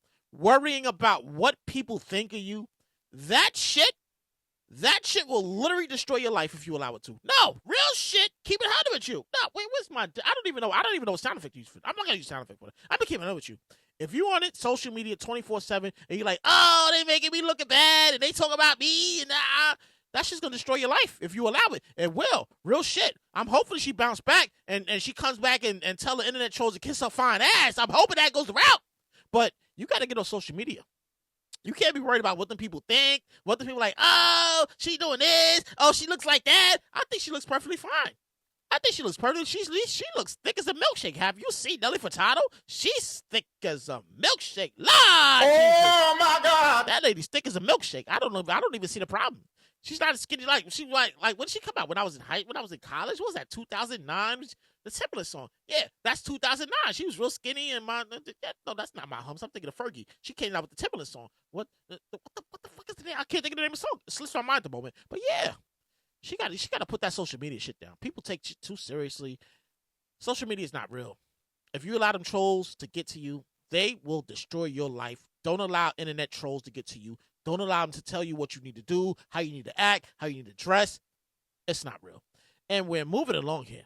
what people think of you, that shit will literally destroy your life if you allow it to. No, real shit. Keep it 100 with you. No, wait, where's my? I don't even know what sound effect you use for it. I'm not gonna use sound effect for it. I'm gonna keep it 100 with you. If you on it, social media 24/7, and you're like, oh, they making me looking bad, and they talk about me, and that's just gonna destroy your life if you allow it. It will. Real shit. I'm hoping she bounce back and she comes back and tell the internet trolls to kiss her fine ass. I'm hoping that goes the route. But you gotta get on social media. You can't be worried about what the people think, what the people like, oh, she doing this, oh, she looks like that. I think she looks perfectly fine. I think she looks perfect. She looks thick as a milkshake. Have you seen Nelly Furtado? She's thick as a milkshake. Lord, Oh my God! that lady's thick as a milkshake. I don't know. I don't even see the problem. She's not as skinny like when did she come out? When I was in college? What was that? 2009. The Timberland song. Yeah, that's 2009. She was real skinny and no, that's not my humps. I'm thinking of Fergie. She came out with the Timberland song. What the fuck is the name? I can't think of the name of the song. It slips my mind at the moment. But yeah. She got to put that social media shit down. People take shit too seriously. Social media is not real. If you allow them trolls to get to you, they will destroy your life. Don't allow internet trolls to get to you. Don't allow them to tell you what you need to do, how you need to act, how you need to dress. It's not real. And we're moving along here.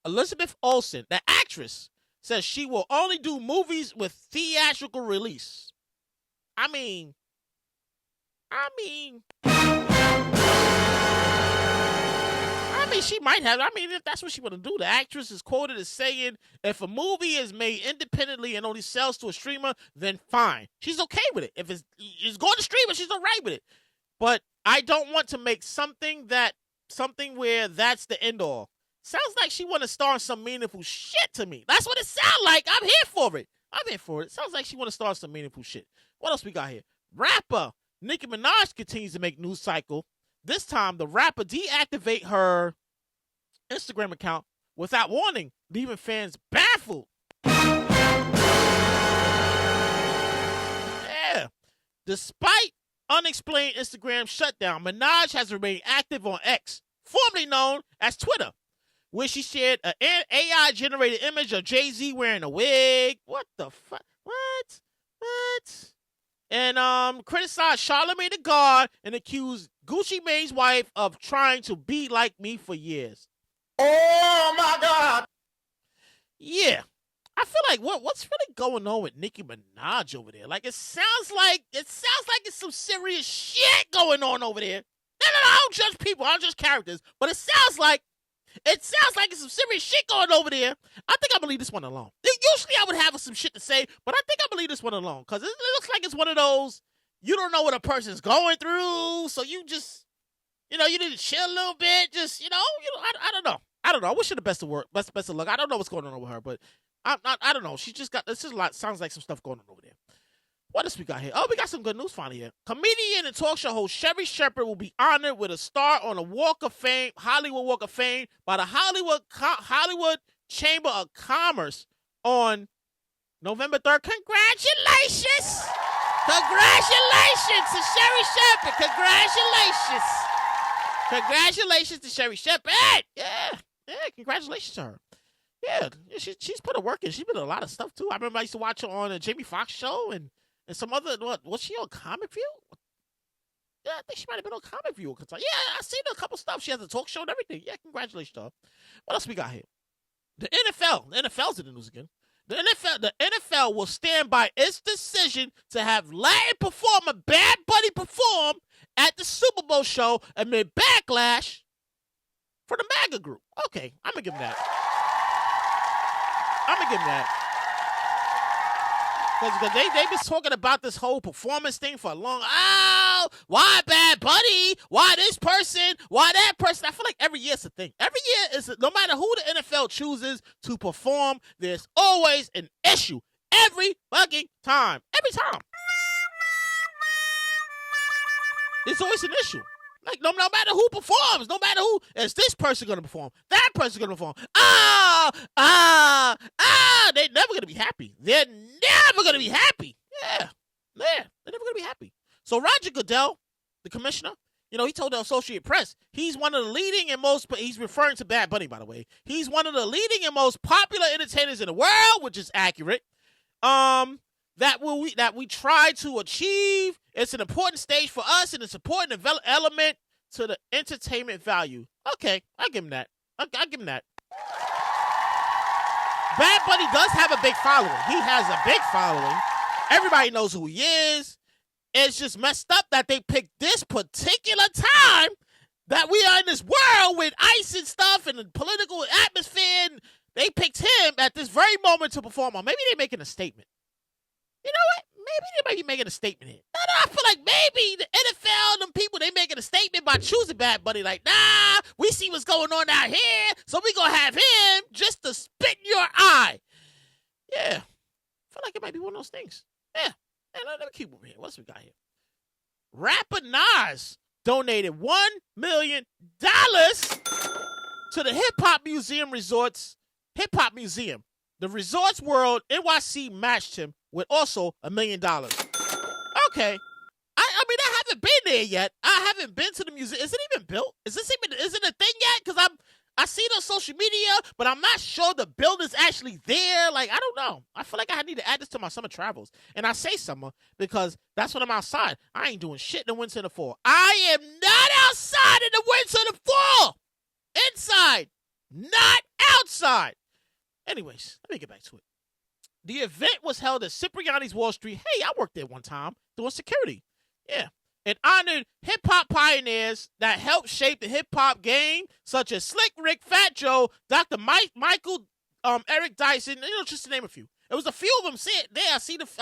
Elizabeth Olsen, the actress, says she will only do movies with theatrical release. I mean, she might have. I mean, if that's what she want to do. The actress is quoted as saying, if a movie is made independently and only sells to a streamer, then fine. She's okay with it. If it's going to streamer, she's all right with it. But I don't want to make something where that's the end all. Sounds like she want to star in some meaningful shit to me. That's what it sounds like. I'm here for it. Sounds like she want to star in some meaningful shit. What else we got here? Rapper Nicki Minaj continues to make news cycle. This time, the rapper deactivate her Instagram account without warning, leaving fans baffled. Yeah. Despite unexplained Instagram shutdown, Minaj has remained active on X, formerly known as Twitter, where she shared an AI-generated image of Jay-Z wearing a wig. What the fuck? What? And criticized Charlamagne the God and accused Gucci Mane's wife of trying to be like me for years. Oh my God! Yeah, I feel like what's really going on with Nicki Minaj over there? Like it sounds like it's some serious shit going on over there. No, I don't judge people, I don't judge characters, but it sounds like it's some serious shit going over there. I think I'm gonna leave this one alone. Usually I would have some shit to say, but I think I'm gonna leave this one alone because it looks like it's one of those you don't know what a person's going through, so you just you need to chill a little bit. Just I don't know. I wish her the best of work, best of luck. I don't know what's going on with her, but I don't know. She just got this is a lot. Sounds like some stuff going on over there. What else we got here? Oh, we got some good news finally here. Comedian and talk show host Sherry Shepherd will be honored with a star on the Hollywood Walk of Fame by the Hollywood Chamber of Commerce on November 3rd. Congratulations! Congratulations to Sherry Shepherd. Congratulations to Sherry Shepherd. Yeah, congratulations to her. Yeah, she's put a work in. She's been in a lot of stuff, too. I remember I used to watch her on a Jamie Foxx show and some other, was she on Comic View? Yeah, I think she might have been on Comic View. Yeah, I've seen her a couple stuff. She has a talk show and everything. Yeah, congratulations to her. What else we got here? The NFL's in the news again. The NFL will stand by its decision to have Latin performer Bad Bunny perform at the Super Bowl show amid backlash for the MAGA group. Okay, I'm going to give him that. Because they've been talking about this whole performance thing for a long. Oh, why Bad Bunny? Why this person? Why that person? I feel like every year it's a thing. Every year is no matter who the NFL chooses to perform, there's always an issue. Every fucking time. Every time. There's always an issue. Like, no matter who performs, no matter who, is this person going to perform? That person's going to perform. They're never going to be happy. They're never going to be happy. Yeah, they're never going to be happy. So Roger Goodell, the commissioner, You know, he told the Associated Press he's one of the leading and most, he's referring to Bad Bunny, by the way. He's one of the leading and most popular entertainers in the world, which is accurate. That we try to achieve. It's an important stage for us, and it's an important element to the entertainment value. Okay, I'll give him that. I'll give him that. Bad Bunny does have a big following. He has a big following. Everybody knows who he is. It's just messed up that they picked this particular time that we are in this world with ICE and stuff and the political atmosphere. And they picked him at this very moment to perform on. Maybe they're making a statement. You know what? Maybe they might be making a statement here. No, I feel like maybe the NFL and them people, they making a statement by choosing Bad Bunny. Like, nah, we see what's going on out here, so we gonna have him just to spit in your eye. Yeah. I feel like it might be one of those things. Yeah. And let me keep moving here. What else we got here? Rapper Nas donated $1 million to the Hip Hop Museum Resorts. Hip Hop Museum. The Resorts World NYC matched him with also $1 million. Okay. I mean, I haven't been there yet. I haven't been to the museum. Is it even built? Is it a thing yet? Because I see it on social media, but I'm not sure the building's actually there. Like, I don't know. I feel like I need to add this to my summer travels. And I say summer because that's when I'm outside. I ain't doing shit in the winter and the fall. I am not outside in the winter and the fall. Inside, not outside. Anyways, let me get back to it. The event was held at Cipriani's Wall Street. Hey, I worked there one time doing security. Yeah. It honored hip-hop pioneers that helped shape the hip-hop game, such as Slick Rick, Fat Joe, Dr. Michael, Eric Dyson, just to name a few. It was a few of them there. I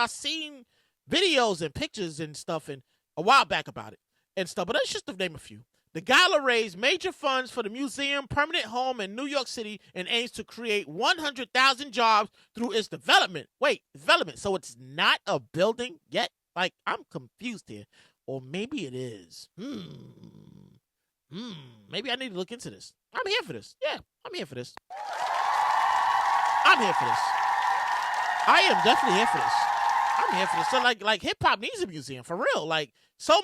seen videos and pictures and stuff and a while back about it and stuff, but that's just to name a few. The gala raised major funds for the museum permanent home in New York City and aims to create 100,000 jobs through its development. Wait, development. So it's not a building yet? Like, I'm confused here. Or maybe it is. Maybe I need to look into this. I'm here for this. Yeah, I'm here for this. I am definitely here for this. I'm here for this. So like hip hop needs a museum for real. Like so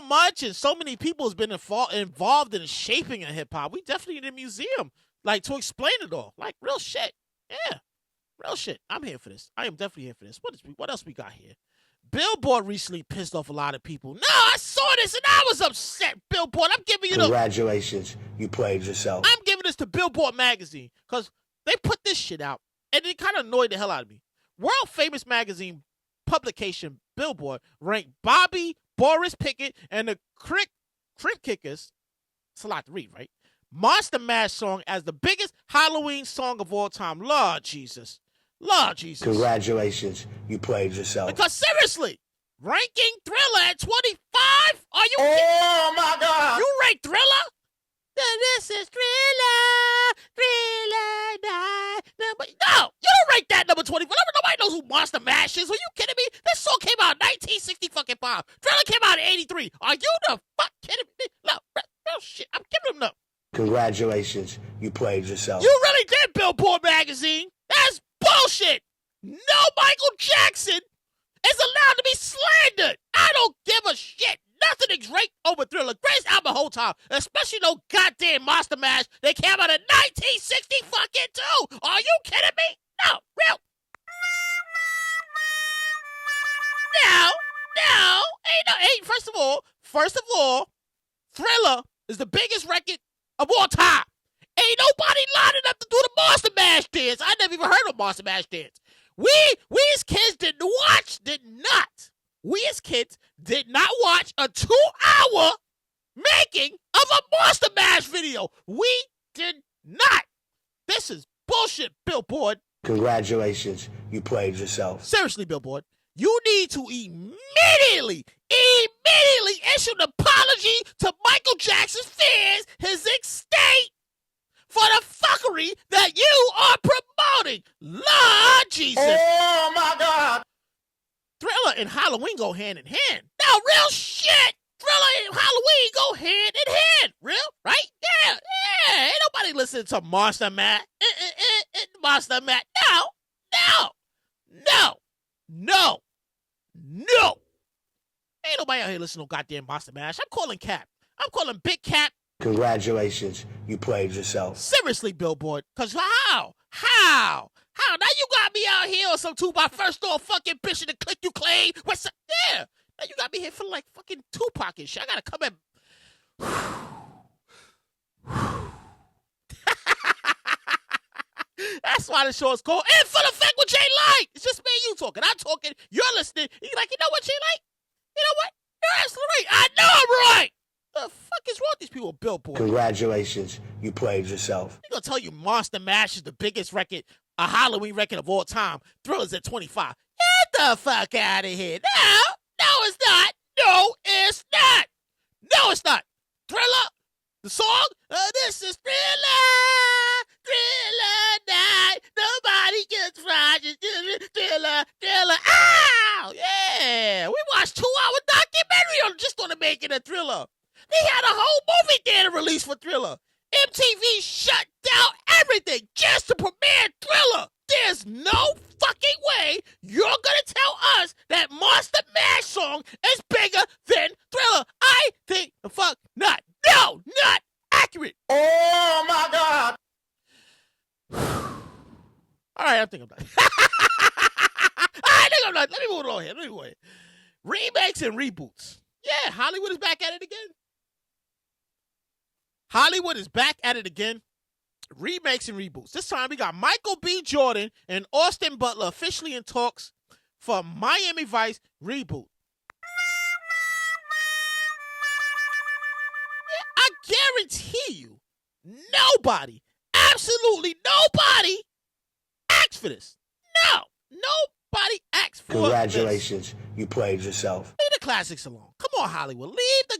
much and so many people has been involved in shaping a hip hop. We definitely need a museum, like, to explain it all. Like, real shit. Yeah, real shit. I'm here for this. I am definitely here for this. What else we got here? Billboard recently pissed off a lot of people. No, I saw this and I was upset. Billboard, I'm giving you Congratulations, you played yourself. I'm giving this to Billboard magazine because they put this shit out and it kind of annoyed the hell out of me. World famous magazine publication Billboard ranked Bobby, Boris Pickett, and the Crypt Kickers, it's a lot to read, right? Monster Mash song as the biggest Halloween song of all time. Lord Jesus. Congratulations, you played yourself. Because seriously, ranking Thriller at 25? Are you kidding? Oh my God! You rank Thriller? This is Thriller. No, you don't rank that number 25. Nobody knows who Monster Mash is. Are you kidding me? This song came out in 1965. Thriller came out in 83. Are you the fuck kidding me? No, real shit. I'm giving them no. Congratulations, you played yourself. You really did, Billboard magazine. That's bullshit. No Michael Jackson is allowed to be slandered. I don't give a shit. Nothing is great over Thriller. Greatest album of the whole time. Especially no goddamn Monster Mash. They came out in 1962. Are you kidding me? No, real. No. First of all, Thriller is the biggest record of all time. Ain't nobody lining up to do the Monster Mash dance. I never even heard of Monster Mash dance. We as kids did not watch a 2-hour making of a Monster Mash video. We did not. This is bullshit, Billboard. Congratulations, you played yourself. Seriously, Billboard, you need to immediately issue an apology to Michael Jackson's fans, his estate, for the fuckery that you are promoting. Lord Jesus. Oh my God. Thriller and Halloween go hand in hand. No, real shit. Thriller and Halloween go hand in hand. Real? Right? Yeah. Ain't nobody listening to Monster Mash. Monster Mash. No. Ain't nobody out here listening to goddamn Monster Mash. I'm calling Cap. I'm calling Big Cap. Congratulations, you played yourself. Seriously, Billboard. Because how? How? Now you got me out here on some 2x first door fucking bitch in the click you claim. What's up? Yeah. Now you got me here feeling like fucking Tupac and shit. I gotta come in. That's why the show is called In Full Effect with Jay Light. It's just me and you talking. I'm talking. You're listening. You're like, you know what, Jay Light? You know what? You're absolutely right. I know I'm right. The fuck is wrong with these people, Billboard? Congratulations, you played yourself. They're gonna tell you Monster Mash is the biggest record, a Halloween record of all time. Thriller's at 25. Get the fuck out of here. No, it's not. No, it's not. No, it's not. Thriller, the song, this is Thriller, Thriller night. Nobody gets fried. Thriller. Ow! Yeah, we watched 2-hour documentary just on the making of Thriller. They had a whole movie theater release for Thriller. MTV shut down everything just to premiere Thriller. There's no fucking way you're gonna tell us that Monster Mash song is bigger than Thriller. I think the fuck not. No, not accurate. Oh my God. All right, I think I'm done. Let me move on here. Remakes and reboots. Yeah, Hollywood is back at it again. Hollywood is back at it again. Remakes and reboots. This time we got Michael B. Jordan and Austin Butler officially in talks for Miami Vice reboot. Yeah, I guarantee you, nobody, absolutely nobody asked for this. No, nobody asked for Congratulations, this. you played yourself. Leave the classics alone. Come on, Hollywood. Leave the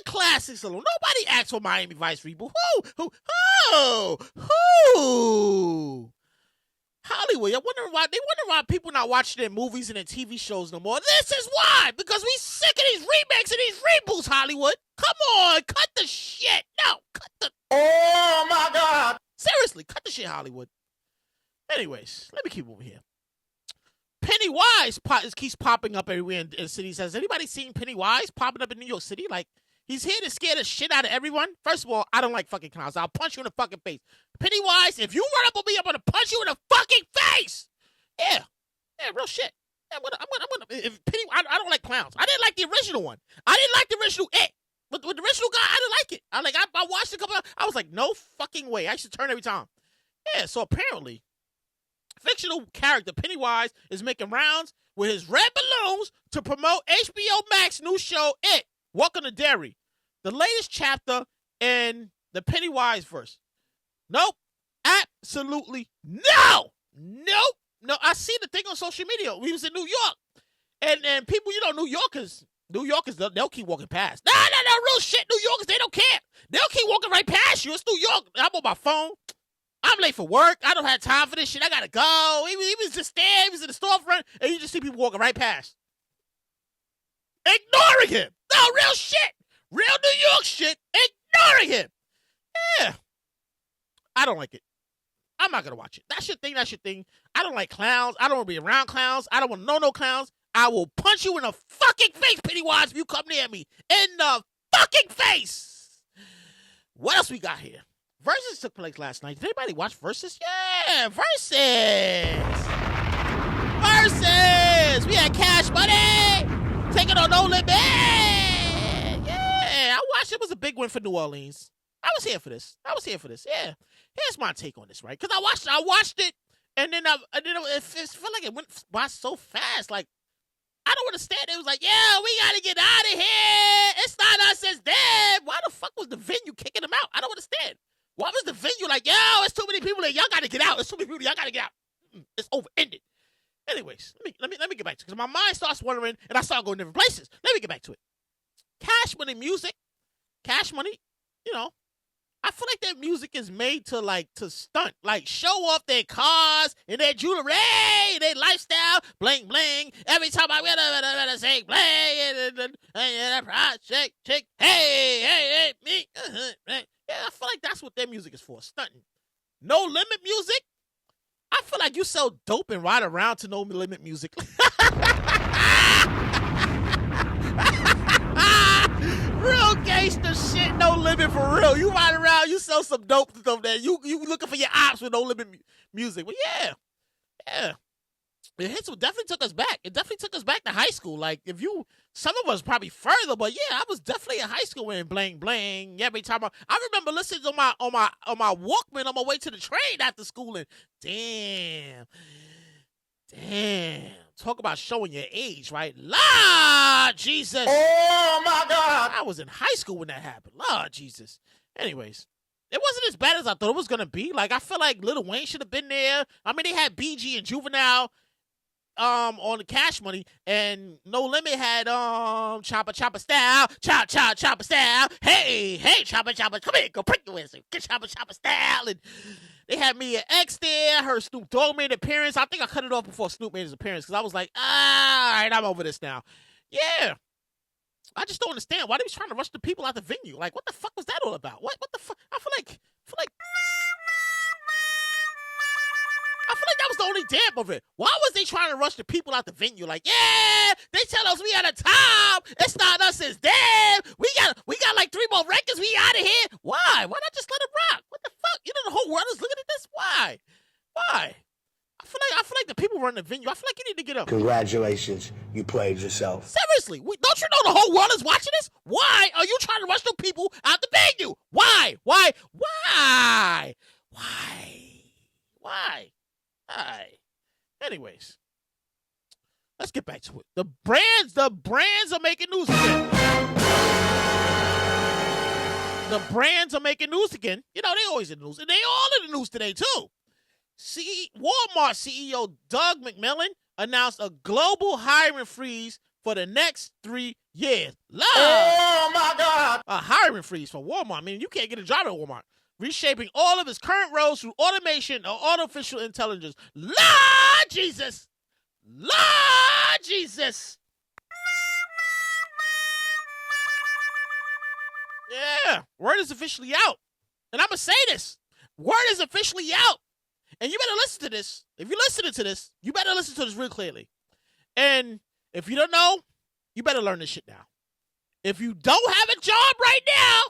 classics alone. Nobody asked for Miami Vice reboot. Who? Hollywood. They wonder why people not watching their movies and their TV shows no more. This is why. Because we sick of these remakes and these reboots, Hollywood. Come on, cut the shit. No, cut the. Oh my God. Seriously, cut the shit, Hollywood. Anyways, let me keep moving here. Pennywise keeps popping up everywhere in cities. Has anybody seen Pennywise popping up in New York City? Like, he's here to scare the shit out of everyone. First of all, I don't like fucking clowns. I'll punch you in the fucking face. Pennywise, if you run up on me, I'm gonna punch you in the fucking face. Yeah, real shit. Yeah, I don't like clowns. I didn't like the original one. I didn't like the original It. With the original guy, I didn't like it. I watched it a couple of, I was like, no fucking way. I should turn every time. Yeah, so apparently, fictional character Pennywise is making rounds with his red balloons to promote HBO Max new show It. Welcome to Derry. The latest chapter in the Pennywise verse. Nope. Absolutely no. I see the thing on social media. We was in New York. And people, New Yorkers, they'll keep walking past. No, real shit. New Yorkers, they don't care. They'll keep walking right past you. It's New York. I'm on my phone. I'm late for work. I don't have time for this shit. I gotta go. He was just there. He was in the storefront, and you just see people walking right past. Ignoring him. No, real shit. Real New York shit. Ignoring him. Yeah. I don't like it. I'm not gonna watch it. That's your thing. I don't like clowns. I don't want to be around clowns. I don't want to know no clowns. I will punch you in the fucking face, Pennywise, if you come near me. In the fucking face. What else we got here? Versus took place last night. Did anybody watch Versus? Yeah, Versus. We had Cash Money taking on No Limit. Yeah, I watched it. It was a big win for New Orleans. I was here for this. Yeah. Here's my take on this, right? Because I watched it, and then it felt like it went by so fast. Like, I don't understand. It was like, yeah, we got to get out of here. It's not us, it's them. Why the fuck was the venue kicking them out? I don't understand. Why was the venue like, yo, it's too many people there. Y'all got to get out. It's too many people. Y'all got to get out. It's over. Ended. Anyways, let me get back to it. Because my mind starts wandering, and I start going different places. Let me get back to it. Cash Money music. Cash Money, I feel like that music is made to stunt. Like, show off their cars and their jewelry, their lifestyle. Bling, bling. Every time I win, say bling. And project chick. Hey, me. Yeah, I feel like that's what their music is for, stunting. No Limit music, I feel like you sell dope and ride around to No Limit music. Limit for real. You ride around, you sell some dope stuff there. You looking for your ops with No Limit music. But yeah. It definitely took us back. It definitely took us back to high school. Like, some of us probably further, but yeah, I was definitely in high school when bling bling. Every time I remember listening to my Walkman on my way to the train after school, and damn. Talk about showing your age, right? Lord Jesus. Oh my God. I was in high school when that happened. Lord Jesus. Anyways, it wasn't as bad as I thought it was gonna be. Like, I feel like Lil Wayne should have been there. I mean, they had BG and Juvenile on the Cash Money, and No Limit had Chopper style, chopper style. Hey, chopper, come here, go prick your ass, get chopper style. And they had Mia X there. I heard Snoop Dogg made an appearance. I think I cut it off before Snoop made his appearance because I was like, all right, I'm over this now. Yeah. I just don't understand why they was trying to rush the people out the venue. Like, what the fuck was that all about? What the fuck? I feel like that was the only damp of it. Why was they trying to rush the people out the venue? Like, yeah, they tell us we out of time. It's not us, it's them. We got like 3 more records. We out of here. Why? Why not just let it rock? What the fuck? You know, the whole world is looking at this. Why? I feel like the people running the venue. I feel like you need to get up. Congratulations, you played yourself. Seriously, don't you know the whole world is watching this? Why are you trying to rush the people out the venue? Why? Anyways, let's get back to it. The brands are making news again. The brands are making news again. You know, they always in the news. And they all in the news today, too. Walmart CEO Doug McMillon announced a global hiring freeze for the next 3 years. Oh, my God. A hiring freeze for Walmart. I mean, you can't get a job at Walmart. Reshaping all of its current roles through automation or artificial intelligence. Lord Jesus! Yeah, word is officially out. And I'm going to say this. Word is officially out. And you better listen to this. If you're listening to this, you better listen to this real clearly. And if you don't know, you better learn this shit now. If you don't have a job right now,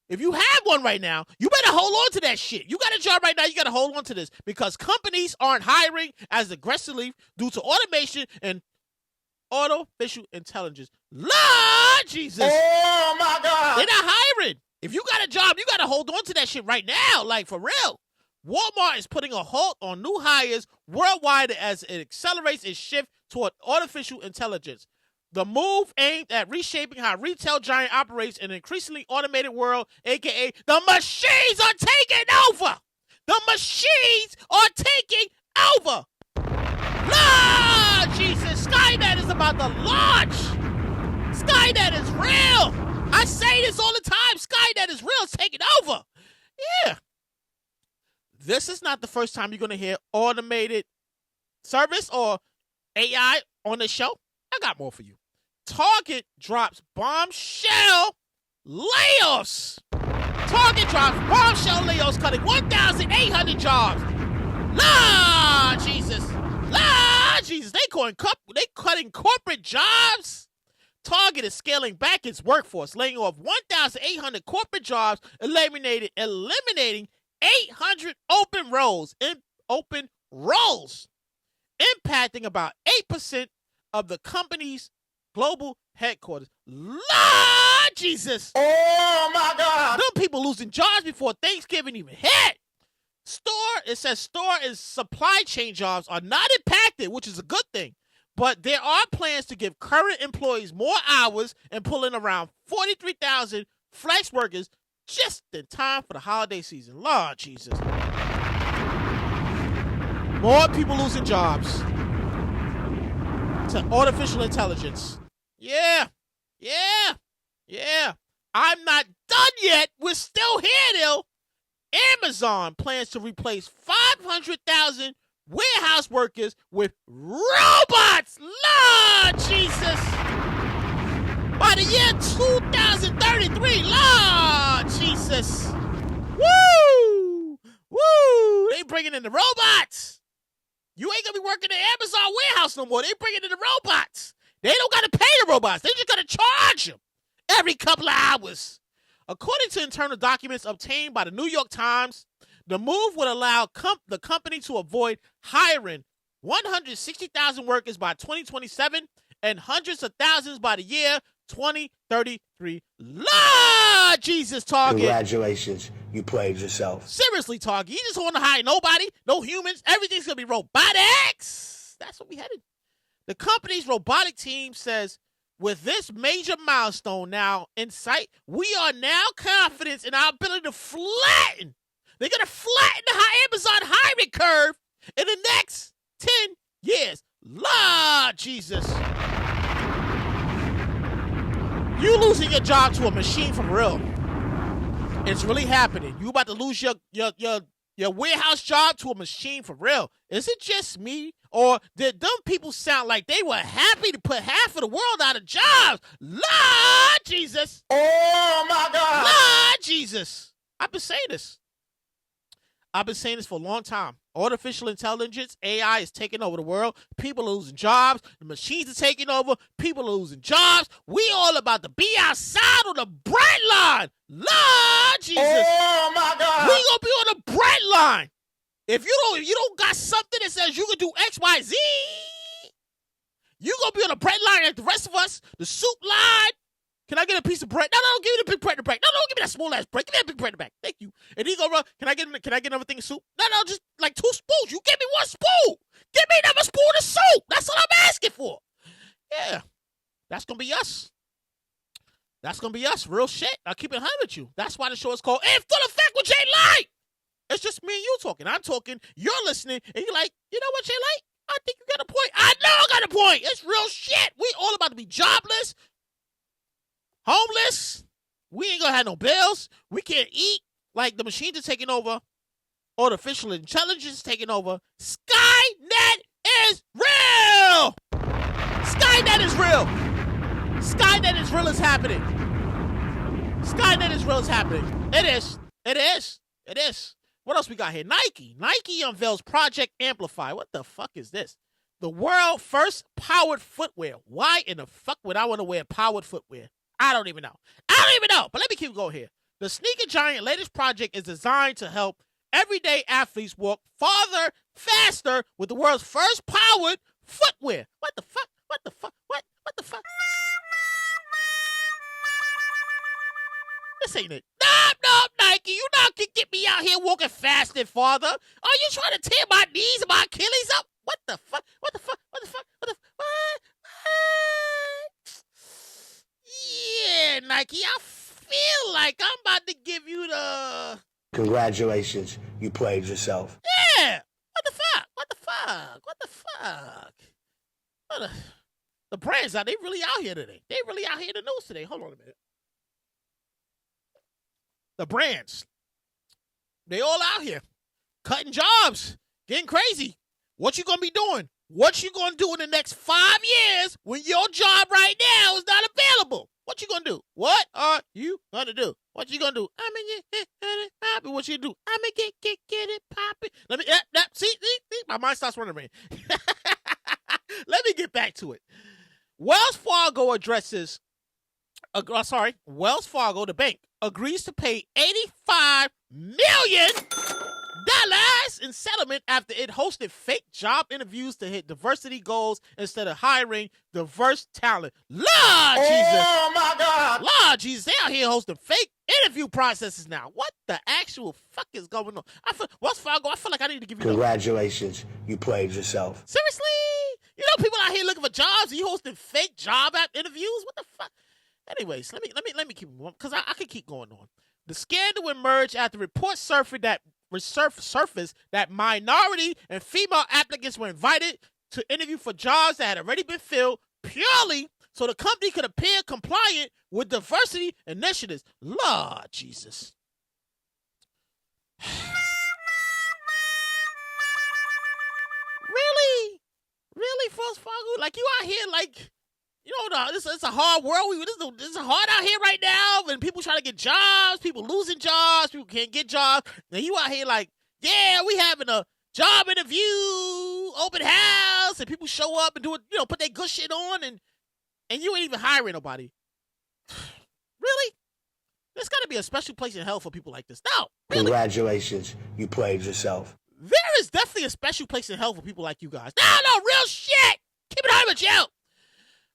if you have one right now, you better hold on to that shit. You got a job right now, you got to hold on to this because companies aren't hiring as aggressively due to automation and artificial intelligence. Lord Jesus. Oh, my God. They're not hiring. If you got a job, you got to hold on to that shit right now, like for real. Walmart is putting a halt on new hires worldwide as it accelerates its shift toward artificial intelligence. The move aimed at reshaping how retail giant operates in an increasingly automated world, a.k.a. the machines are taking over. The machines are taking over. Lord Jesus, Skynet is about to launch. Skynet is real. I say this all the time. Skynet is real. It's taking over. Yeah. This is not the first time you're going to hear automated service or AI on the show. I got more for you. Target drops bombshell layoffs. Target drops bombshell layoffs, cutting 1,800 jobs. Lord Jesus. They cutting corporate jobs. Target is scaling back its workforce, laying off 1,800 corporate jobs, eliminating 800 open roles, impacting about 8% of the company's global headquarters. Lord Jesus. Oh, my God. Them people losing jobs before Thanksgiving even hit. Store and supply chain jobs are not impacted, which is a good thing. But there are plans to give current employees more hours and pull in around 43,000 flex workers just in time for the holiday season. Lord Jesus. More people losing jobs to artificial intelligence. Yeah. I'm not done yet. We're still here, though. Amazon plans to replace 500,000 warehouse workers with robots. Lord Jesus. By the year 2033, Lord Jesus. Woo! They bringing in the robots. You ain't gonna be working in the Amazon warehouse no more. They bringing in the robots. They don't gotta pay the robots. They just gotta charge them every couple of hours. According to internal documents obtained by the New York Times, the move would allow the company to avoid hiring 160,000 workers by 2027 and hundreds of thousands by the year 2033. Lord Jesus, Target. Congratulations, you played yourself. Seriously, Target. You just want to hire nobody, no humans. Everything's going to be robotics. That's what we headed. The company's robotic team says, with this major milestone now in sight, we are now confident in our ability to flatten. They're going to flatten the Amazon hiring curve in the next 10 years. Lord Jesus. You losing your job to a machine for real. It's really happening. You about to lose your warehouse job to a machine for real. Is it just me? Or did them people sound like they were happy to put half of the world out of jobs? Lord Jesus. Oh, my God. Lord Jesus. I've been saying this. For a long time. Artificial intelligence, AI is taking over the world. People are losing jobs. The machines are taking over. People are losing jobs. We all about to be outside on the bright line. Lord Jesus. Oh, my God. We gonna be on the bright line. If you don't got something that says you can do X, Y, Z, you gonna be on the bright line like the rest of us. The soup line. Can I get a piece of bread? No, give me the big bread in the back. No, give me that small ass bread. Give me that big bread in the back. Thank you. And he go run. Can I get another thing of soup? No, just like 2 spoons. You give me 1 spoon. Give me another spoon of soup. That's all I'm asking for. Yeah, that's gonna be us. That's gonna be us. Real shit. I'll keep it 100 with you. That's why the show is called In Full Effect with Jay Light. It's just me and you talking. I'm talking. You're listening, and you're like, you know what, Jay Light? I think you got a point. I know I got a point. It's real shit. We all about to be jobless. Homeless, we ain't gonna have no bills. We can't eat. Like the machines are taking over. Artificial intelligence is taking over. Skynet is real. Skynet is real. Skynet is real is happening. Skynet is real is happening. It is. What else we got here? Nike unveils Project Amplify. What the fuck is this? The world's first powered footwear. Why in the fuck would I want to wear powered footwear? I don't even know. But let me keep going here. The sneaker giant latest project is designed to help everyday athletes walk farther, faster with the world's first powered footwear. What the fuck? What the fuck? What the fuck? This ain't it. No, Nike. You not gonna get me out here walking fast and farther. Are you trying to tear my knees and my Achilles up? What the fuck? What the fuck? What the fuck? What the fuck? Yeah, Nike, I feel like I'm about to give you the... Congratulations, you played yourself. Yeah! What the fuck? What the fuck? What the fuck? The brands out, they really out here today. They really out here in the news today. Hold on a minute. The brands, they all out here. Cutting jobs. Getting crazy. What you gonna be doing? What you gonna do in the next 5 years when your job right now is not available? What you gonna do? What are you gonna do? What you gonna do? I'm gonna get it poppin'. What you gonna do? I'm gonna get it poppin'. Let me see, my mind starts running around. Let me get back to it. Wells Fargo, the bank, agrees to pay $85 million in settlement after it hosted fake job interviews to hit diversity goals instead of hiring diverse talent. Lord Jesus. Oh, my God. Lord Jesus, they out here hosting fake interview processes now. What the actual fuck is going on? Wells Fargo, I feel like I need to give you Congratulations, you played yourself. Seriously? You know people out here looking for jobs and you hosting fake job app interviews? What the fuck? Anyways, let me keep going because I could keep going on. The scandal emerged after reports surfaced that minority and female applicants were invited to interview for jobs that had already been filled purely so the company could appear compliant with diversity initiatives. Lord Jesus. Really, Wells Fargo? Like, you out here, like, you know, it's a hard world. This is hard out here right now, and people trying to get jobs, people losing jobs, people can't get jobs. And you out here like, yeah, we having a job interview, open house, and people show up and do it, you know, put their good shit on, and you ain't even hiring nobody. Really? There's got to be a special place in hell for people like this. No, really. Congratulations, you played yourself. There is definitely a special place in hell for people like you guys. No, real shit. Keep it 100 with you.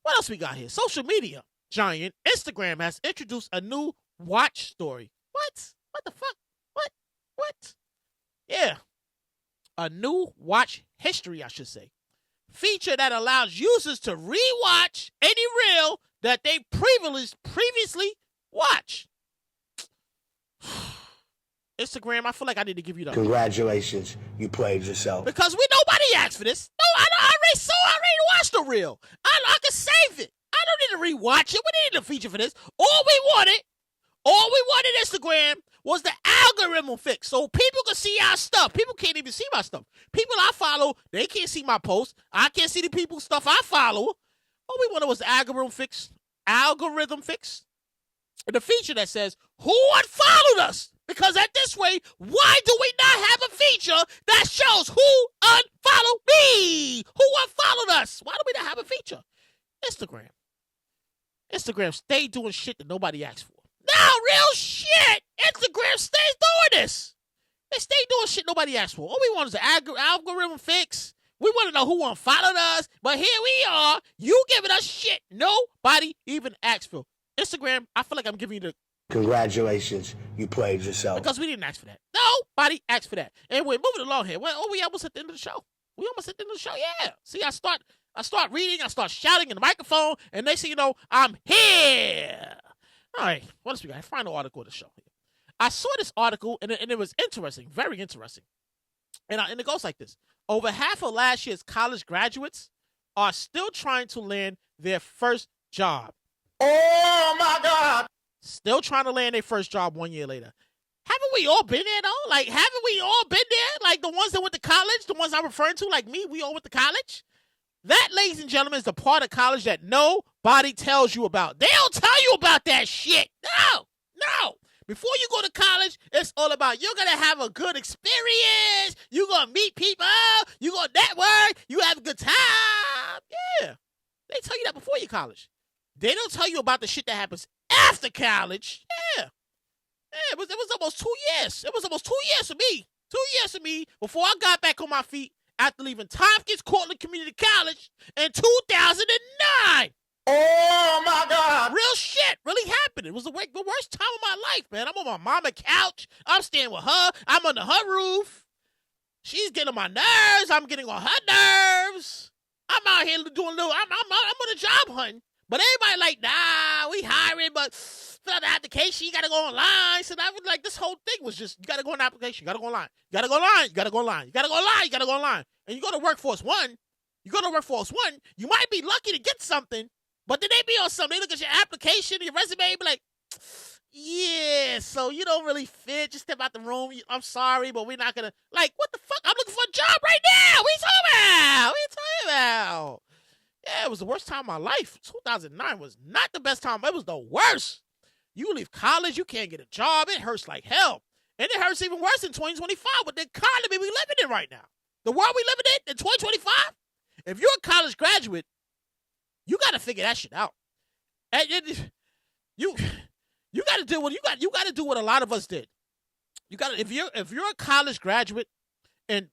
What else we got here? Social media giant Instagram has introduced a new watch story. What? What the fuck? What? Yeah. A new watch history, I should say. Feature that allows users to rewatch any reel that they previously watched. Instagram, I feel like I need to give you the... Congratulations, you played yourself. Because nobody asked for this. No, I already watched the reel. I can save it. I don't need to rewatch it. We didn't need a feature for this. All we wanted Instagram was the algorithm fix so people can see our stuff. People can't even see my stuff. People I follow, they can't see my posts. I can't see the people's stuff I follow. All we wanted was the algorithm fix. And the feature that says, who unfollowed us? Because at this way, why do we not have a feature that shows who unfollowed me? Who unfollowed us? Why do we not have a feature? Instagram stay doing shit that nobody asked for. No, real shit. Instagram stays doing this. They stay doing shit nobody asked for. All we want is an algorithm fix. We want to know who unfollowed us. But here we are. You giving us shit nobody even asked for. Instagram, I feel like I'm giving you the... Congratulations, you played yourself. Because we didn't ask for that. Nobody asked for that. And we're moving along here. Well, we almost at the end of the show. Yeah. See, I start reading, I start shouting in the microphone, and next thing you know, I'm here. All right, what else we got? Final article of the show. I saw this article, and it was interesting, very interesting. And it goes like this. Over half of last year's college graduates are still trying to land their first job. Oh, my God. Still trying to land their first job 1 year later. Haven't we all been there, though? Like, haven't we all been there? Like, the ones that went to college, the ones I'm referring to, like me, we all went to college? That, ladies and gentlemen, is the part of college that nobody tells you about. They don't tell you about that shit. No. Before you go to college, it's all about you're going to have a good experience. You're going to meet people. You're going to network. You have a good time. Yeah. They tell you that before you college. They don't tell you about the shit that happens after college. Yeah, it was almost 2 years. It was almost 2 years for me. 2 years for me before I got back on my feet after leaving Tompkins Cortland Community College in 2009. Oh, my God. Real shit really happened. It was the worst time of my life, man. I'm on my mama's couch. I'm staying with her. I'm under her roof. She's getting on my nerves. I'm getting on her nerves. I'm out here doing a little, I'm on a job hunting. But everybody like, nah, we hiring, but fill out the application, you got to go online. So that was like, this whole thing was just, you got to go on the application, you got to go online. You got to go online, you got to go online. You got to go online, you got to go online. And you go to Workforce One, you might be lucky to get something, but then they be on something. They look at your application, your resume, and be like, yeah, so you don't really fit. Just step out the room. I'm sorry, but we're not going to, like, what the fuck? I'm looking for a job right now. What are you talking about? Yeah, it was the worst time of my life. 2009 was not the best time. It was the worst. You leave college, you can't get a job. It hurts like hell. And it hurts even worse in 2025 with the economy we living in right now. The world we living in 2025, if you're a college graduate, you got to figure that shit out. And you got to do what you got to do what a lot of us did. You got to if you're a college graduate in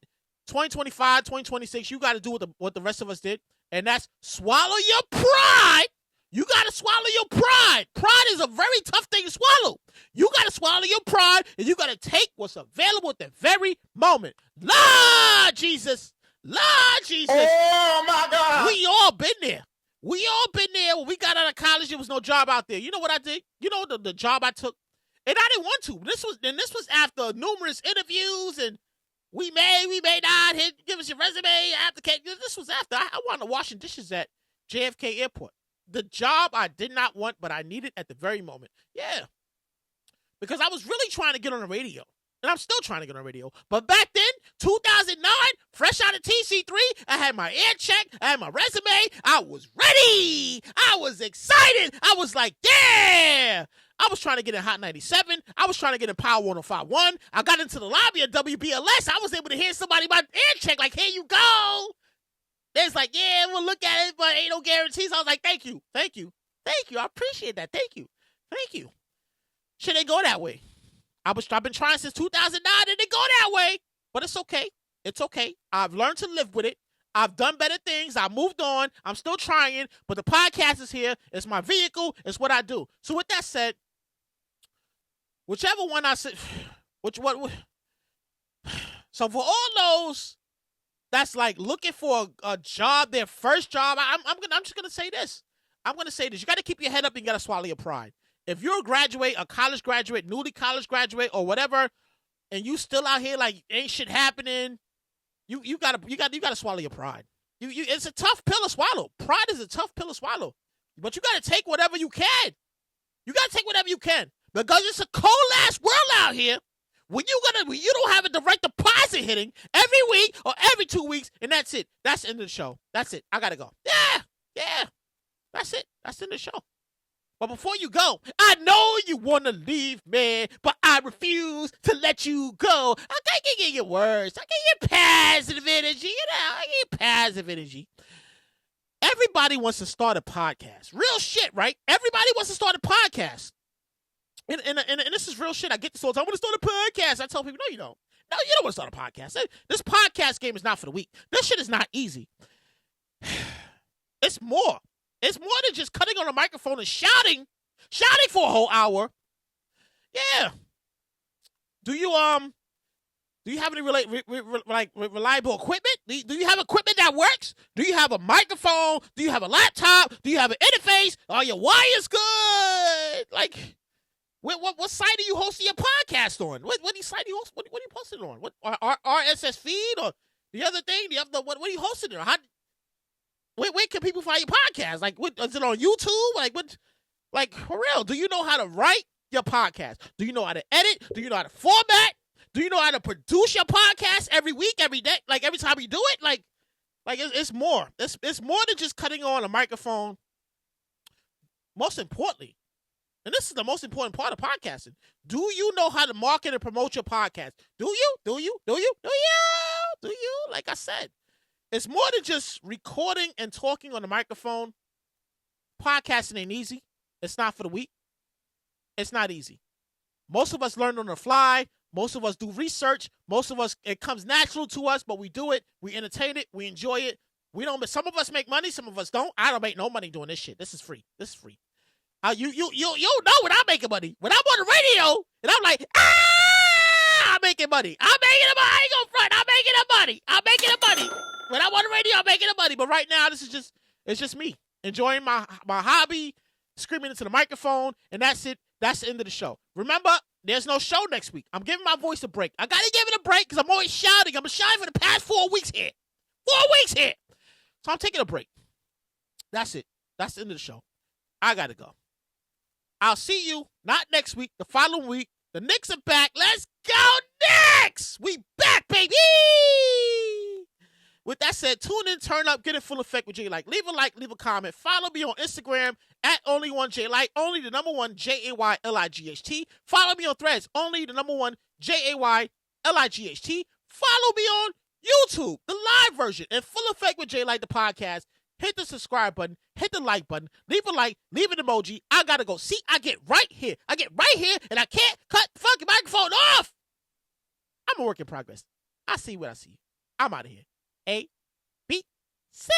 2025, 2026, you got to do what the rest of us did. And that's swallow your pride. You got to swallow your pride. Pride is a very tough thing to swallow. You got to swallow your pride, and you got to take what's available at the very moment. Lord Jesus. Oh, my God. We all been there. When we got out of college, there was no job out there. You know what I did? You know the job I took? And I didn't want to. This was after numerous interviews and we may not give us your resume, application. This was after I wanted to wash dishes at JFK Airport. The job I did not want, but I needed at the very moment. Yeah. Because I was really trying to get on the radio. And I'm still trying to get on the radio. But back then, 2009, fresh out of TC3, I had my air check, I had my resume, I was ready. I was excited. I was like, yeah. I was trying to get in Hot 97. I was trying to get in Power 105.1. I got into the lobby at WBLS. I was able to hear somebody my air check, like, here you go. It's like, yeah, we'll look at it, but ain't no guarantees. I was like, thank you. I appreciate that. Thank you. Shit ain't go that way. I've been trying since 2009, and it go that way. But it's okay. It's okay. I've learned to live with it. I've done better things. I moved on. I'm still trying, but the podcast is here. It's my vehicle. It's what I do. So with that said, whichever one I said, so for all those that's like looking for a job, their first job, I'm just gonna say this. I'm gonna say this. You got to keep your head up and you got to swallow your pride. If you're a graduate, a college graduate, newly college graduate, or whatever, and you still out here like ain't shit happening, you gotta swallow your pride. It's a tough pill to swallow. Pride is a tough pill to swallow, but you gotta take whatever you can. You gotta take whatever you can because it's a cold ass world out here. When you don't have a direct deposit hitting every week or every 2 weeks, and that's it. That's the end of the show. That's it. I gotta go. Yeah. That's it. That's the end of the show. But before you go, I know you want to leave, man, but I refuse to let you go. I can't get your words. I can't get positive energy. I get positive energy. Everybody wants to start a podcast. Real shit, right? Everybody wants to start a podcast. And this is real shit. I get this all the time. I want to start a podcast. I tell people, no, you don't. No, you don't want to start a podcast. This podcast game is not for the weak. This shit is not easy. It's more. It's more than just cutting on a microphone and shouting for a whole hour. Yeah. Do you have any reliable equipment? Do you have equipment that works? Do you have a microphone? Do you have a laptop? Do you have an interface? Are your wires good? Like, what site are you hosting your podcast on? What site are you hosting? What are you posting it on? What RSS feed or the other thing? What are you hosting it on? Where can people find your podcast? Like, what is it on YouTube? Like, what? Like, for real? Do you know how to write your podcast? Do you know how to edit? Do you know how to format? Do you know how to produce your podcast every week, every day? Like, every time you do it? Like it's more. It's more than just cutting on a microphone. Most importantly, and this is the most important part of podcasting, do you know how to market and promote your podcast? Do you? Like I said, it's more than just recording and talking on the microphone. Podcasting ain't easy. It's not for the weak. It's not easy. Most of us learn on the fly. Most of us do research. Most of us, it comes natural to us, but we do it. We entertain it. We enjoy it. Some of us make money. Some of us don't. I don't make no money doing this shit. This is free. You know when I'm making money. When I'm on the radio and I'm like, I'm making money. I ain't gonna front. I'm making the money. When I'm on the radio, I'm making the money. But right now, it's just me enjoying my hobby, screaming into the microphone, and that's it. That's the end of the show. Remember, there's no show next week. I'm giving my voice a break. I gotta give it a break because I'm always shouting. I've been shouting for the past 4 weeks here. 4 weeks here. So I'm taking a break. That's it. That's the end of the show. I gotta go. I'll see you not next week, the following week. The Knicks are back. Let's go Knicks! We back, baby! With that said, tune in, turn up, get in full effect with J Like. Leave a comment. Follow me on Instagram at only1JLight, only the number one JAYLIGHT. Follow me on Threads, only the number one JAYLIGHT. Follow me on YouTube, the live version, in full effect with J Like the podcast. Hit the subscribe button, hit the like button, leave a like, leave an emoji. I gotta go. See, I get right here, and I can't cut the fucking microphone off. I'm a work in progress. I see what I see. I'm out of here. A, B, see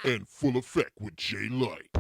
ya! In full effect with J Light.